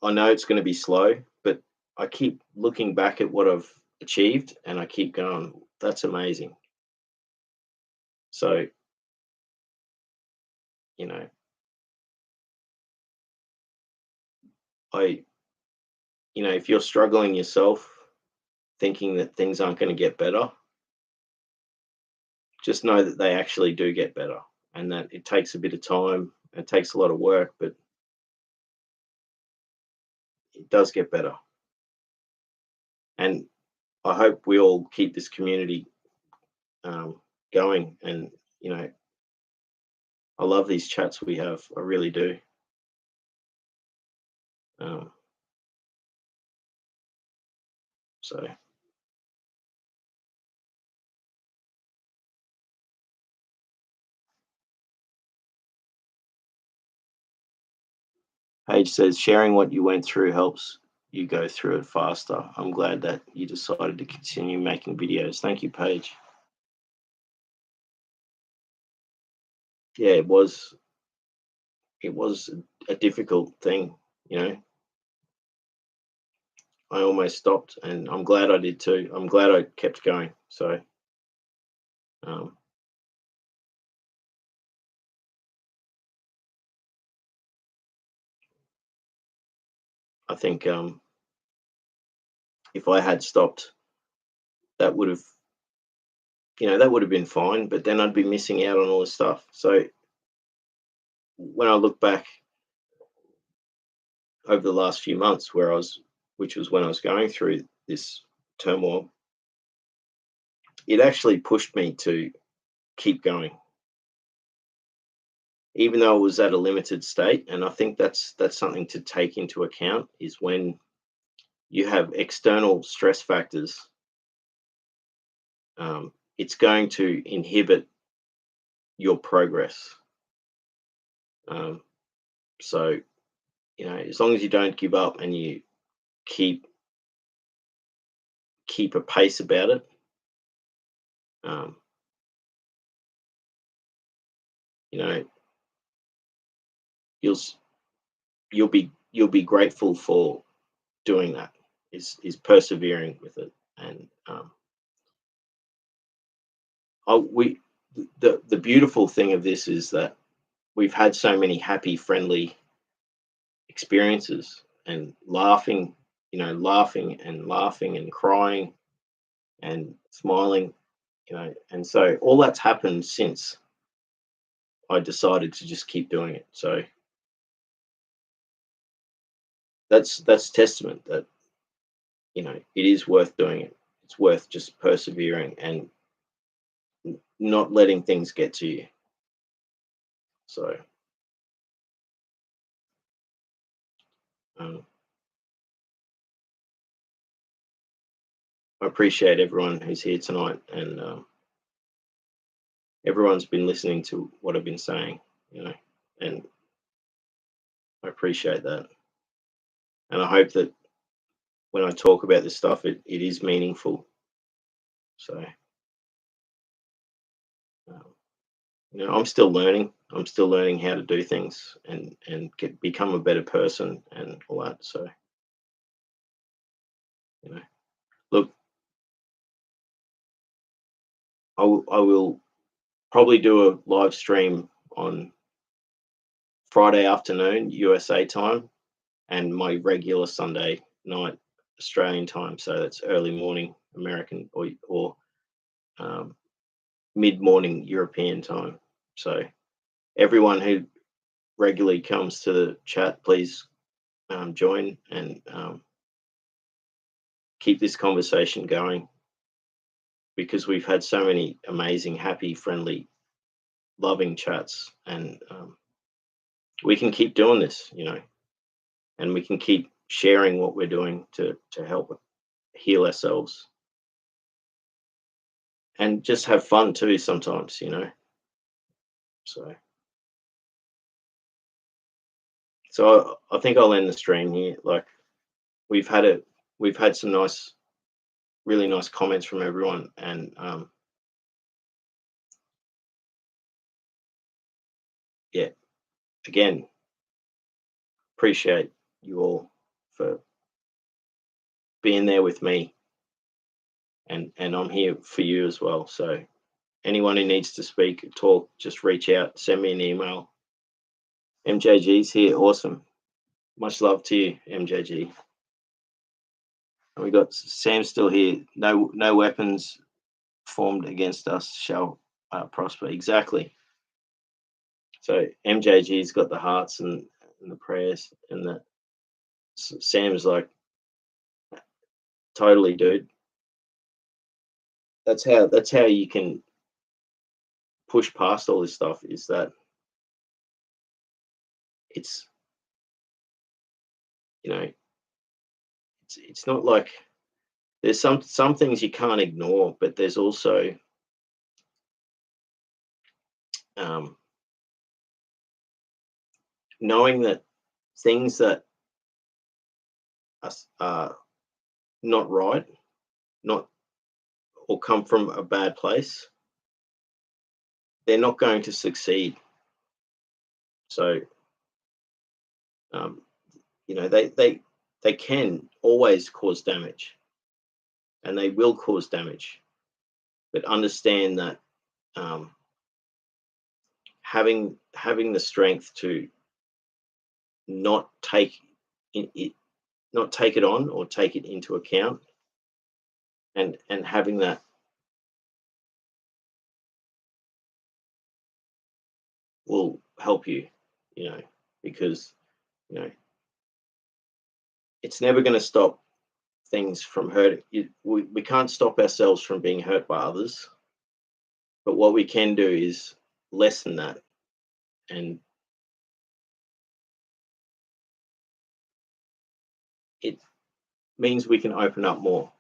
I know it's going to be slow, but I keep looking back at what I've achieved, and I keep going, that's amazing. So, you know, I, if you're struggling yourself, thinking that things aren't going to get better, just know that they actually do get better, and that it takes a bit of time, it takes a lot of work, but it does get better. And I hope we all keep this community going. And, I love these chats we have. I really do. Um, so, Paige says, sharing what you went through helps you go through it faster. I'm glad that you decided to continue making videos. Thank you, Paige. Yeah, it was a difficult thing, you know. I almost stopped, and I'm glad I did too. I'm glad I kept going. So, um, I think if I had stopped, that would have, that would have been fine. But then I'd be missing out on all this stuff. So when I look back over the last few months, which was when I was going through this turmoil, it actually pushed me to keep going. even though it was at a limited state. And I think that's something to take into account, is when you have external stress factors, it's going to inhibit your progress. Um, so, as long as you don't give up and you keep a pace about it, um, you know, you'll s- you'll be grateful for doing that. Is persevering with it. And we the beautiful thing of this is that we've had so many happy, friendly experiences, and laughing, laughing and laughing and crying and smiling, and so all that's happened since I decided to just keep doing it. So that's testament that, it is worth doing it. It's worth just persevering and not letting things get to you. So um, I appreciate everyone who's here tonight, and everyone's been listening to what I've been saying, and I appreciate that. And I hope that when I talk about this stuff, it is meaningful. So, um, I'm still learning. I'm still learning how to do things, and become a better person and all that. So, you know, look, I will probably do a live stream on Friday afternoon USA time, and my regular Sunday night Australian time. So that's early morning American, or um, mid morning European time. So everyone who regularly comes to the chat, please join, and keep this conversation going, because we've had so many amazing, happy, friendly, loving chats, and we can keep doing this, and we can keep sharing what we're doing to help heal ourselves, and just have fun too sometimes, So, I think I'll end the stream here. Like, we've had a we've had some really nice comments from everyone, and yeah, again, appreciate you all for being there with me, and I'm here for you as well. So anyone who needs to speak, talk, just reach out, send me an email. MJG's here, awesome. Much love to you, MJG. And we got Sam still here. No weapons formed against us shall prosper. Exactly. So MJG's got the hearts and the prayers, and the Sam's like, totally, dude. That's how you can push past all this stuff. Is that it's you know it's not like, there's some things you can't ignore, but there's also um, knowing that things that are not right, not or come from a bad place, they're not going to succeed. So um, they can always cause damage, and they will cause damage. But understand that um, having the strength to not take it not take it on, or take it into account, and having that will help you, because you know it's never going to stop things from hurting you. We can't stop ourselves from being hurt by others, but what we can do is lessen that, and means we can open up more.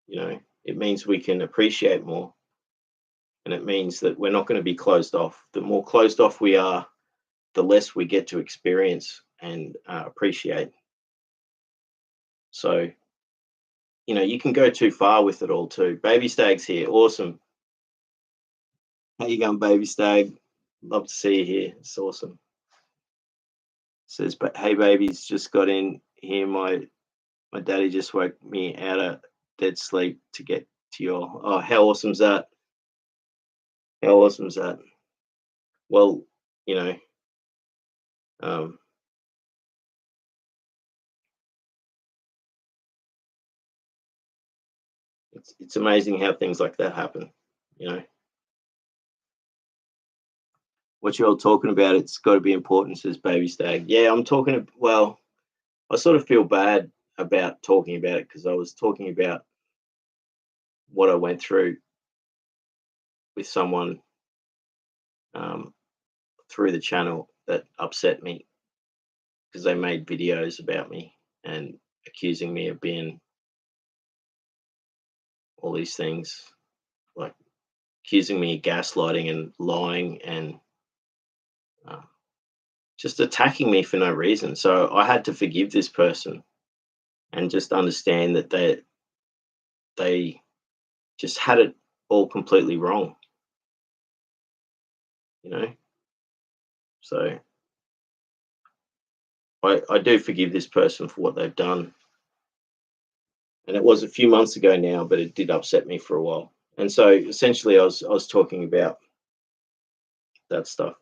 It means we can appreciate more, and it means that we're not going to be closed off. The more closed off we are, the less we get to experience and appreciate. So, you can go too far with it all too. Baby Stag's here. Awesome. How you going, Baby Stag? Love to see you here. It's awesome. Says, but hey, babies, just got in here. My daddy just woke me out of dead sleep to get to your. Oh, how awesome's that? How awesome's that? Well, you know, um, it's amazing how things like that happen. You know, what you're all talking about, it's got to be important, says Baby Stag. Yeah, I'm talking. Well, I sort of feel bad about talking about it because I was talking about what I went through with someone um, through the channel that upset me because they made videos about me and accusing me of being all these things, like accusing me of gaslighting and lying and uh, just attacking me for no reason. So I had to forgive this person and just understand that they just had it all completely wrong, you know. So I do forgive this person for what they've done. And it was a few months ago now, but it did upset me for a while. And so essentially I was talking about that stuff.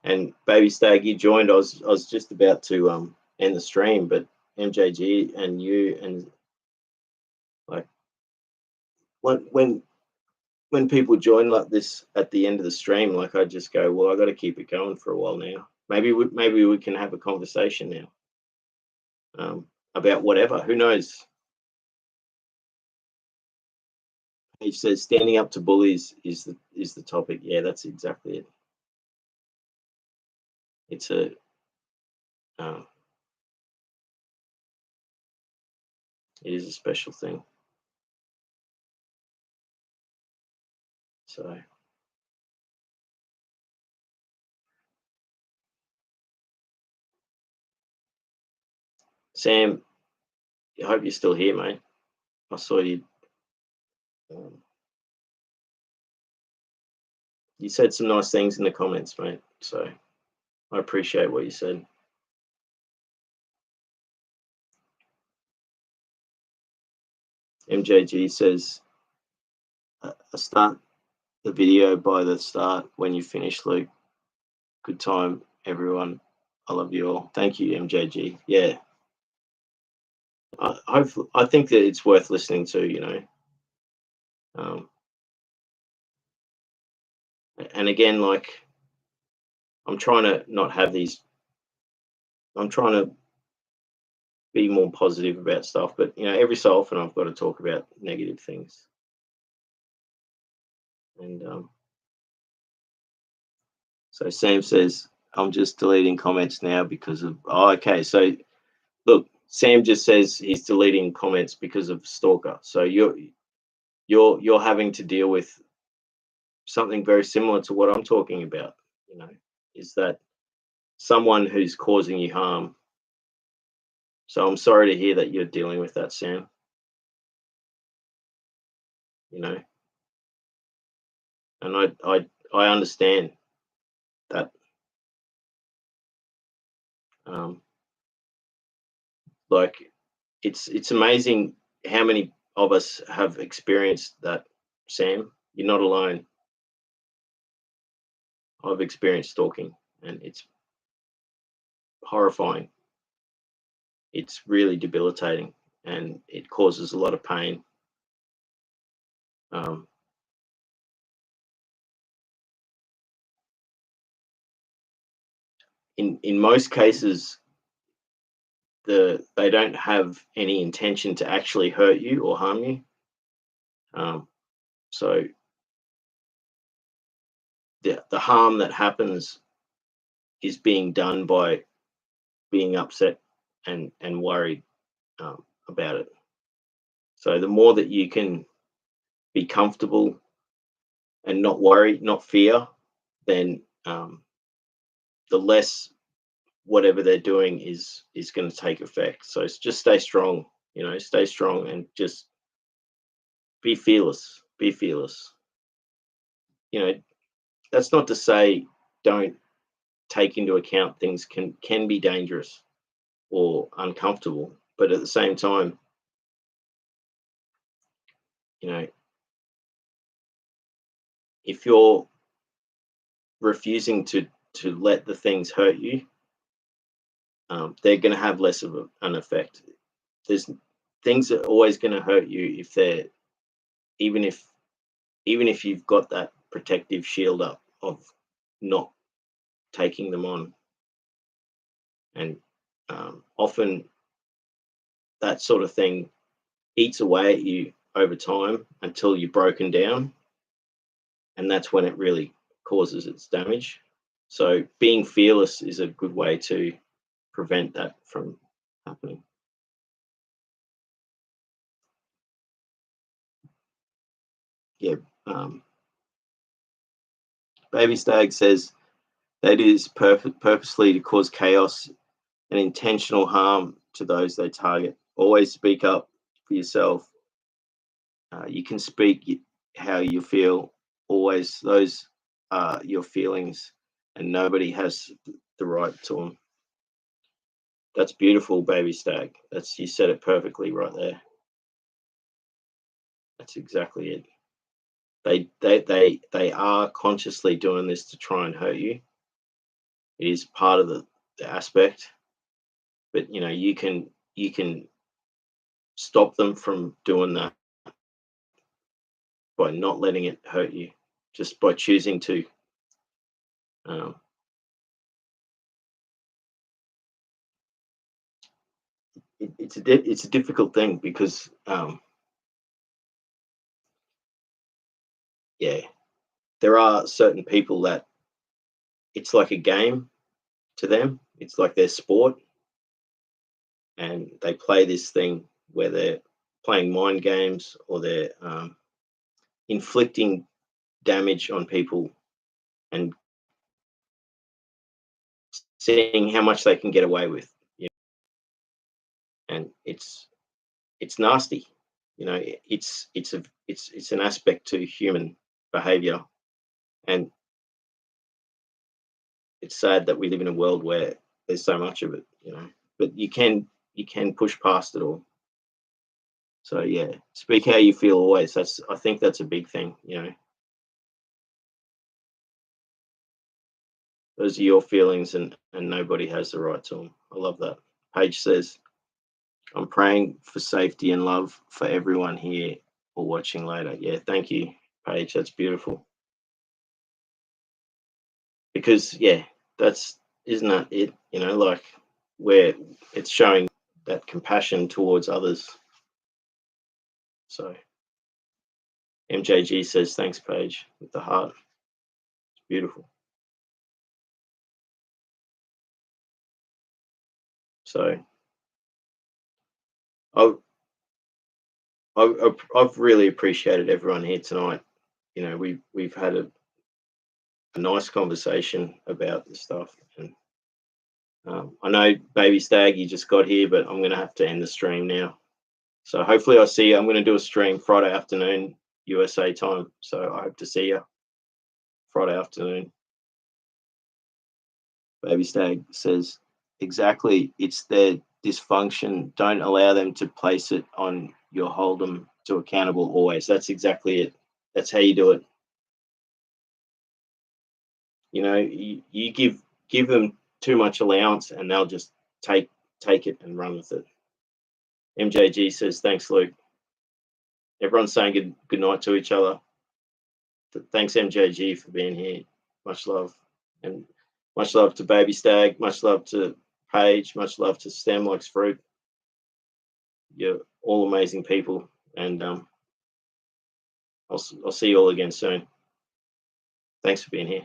And Baby Stag, you joined. I was just about to end the stream, but MJG and you and like when when people join like this at the end of the stream, like I just go, well, I got to keep it going for a while now. Maybe we can have a conversation now about whatever. Who knows? He says standing up to bullies is the topic. Yeah, that's exactly it. It's a uh, it is a special thing. So Sam, I hope you're still here, mate. I saw you. Um, you said some nice things in the comments, mate. So I appreciate what you said. MJG says, I start the video by the start when you finish, Luke. Good time, everyone. I love you all. Thank you, MJG. Yeah. I think that it's worth listening to, Um, and again, like, I'm trying to not have these, I'm trying to be more positive about stuff, but, every so often I've got to talk about negative things. And so Sam says, I'm just deleting comments now because of, okay. So look, Sam just says he's deleting comments because of stalker. So you're having to deal with something very similar to what I'm talking about, is that someone who's causing you harm. So I'm sorry to hear that you're dealing with that, Sam. You know, and I understand that. Um, like it's amazing how many of us have experienced that, Sam. You're not alone. I've experienced stalking, and it's horrifying. It's really debilitating, and it causes a lot of pain. Um, in most cases, they don't have any intention to actually hurt you or harm you. So the harm that happens is being done by being upset and worried about it. So the more that you can be comfortable and not worry, not fear, then the less whatever they're doing is going to take effect. So it's just stay strong, stay strong and just be fearless. Be fearless. You know, that's not to say don't take into account things can be dangerous or uncomfortable, but at the same time, you know, if you're refusing to let the things hurt you, they're going to have less of an effect. There's things that are always going to hurt you if they're even if even if you've got that protective shield up of not taking them on. And often that sort of thing eats away at you over time until you're broken down, and that's when it really causes its damage. So being fearless is a good way to prevent that from happening. Yeah. Baby Stag says that is purposely to cause chaos and intentional harm to those they target. Always speak up for yourself. You can speak how you feel. Always, those are your feelings, and nobody has the right to them. That's beautiful, Baby Stag. You said it perfectly right there. That's exactly it. They are consciously doing this to try and hurt you. It is part of the aspect, but you can stop them from doing that by not letting it hurt you, just by choosing to. Um, it's a difficult thing because yeah, there are certain people that it's like a game to them. It's like their sport, and they play this thing where they're playing mind games or they're inflicting damage on people and seeing how much they can get away with. And it's nasty. It's an aspect to human behavior, and it's sad that we live in a world where there's so much of it. But you can push past it all. So yeah, speak how you feel always. I think that's a big thing. Those are your feelings, and nobody has the right to them. I love that. Paige says, I'm praying for safety and love for everyone here or watching later. Yeah, thank you, Paige. That's beautiful. Because yeah, that's isn't that it? Like where it's showing that compassion towards others. So MJG says thanks, Paige, with the heart. It's beautiful. So I've I've really appreciated everyone here tonight. We've had a nice conversation about this stuff, and I know Baby Stag, you just got here, but I'm going to have to end the stream now. So hopefully I'll see you. I'm going to do a stream Friday afternoon, USA time. So I hope to see you Friday afternoon. Baby Stag says, exactly. It's their dysfunction. Don't allow them to place it on you. Hold them to accountable always. That's exactly it. That's how you do it. You give them too much allowance and they'll just take it and run with it. MJG says, thanks, Luke. Everyone's saying good night to each other. Thanks, MJG, for being here. Much love. And much love to Baby Stag. Much love to Paige. Much love to Stem Likes Fruit. You're all amazing people. And I'll see you all again soon. Thanks for being here.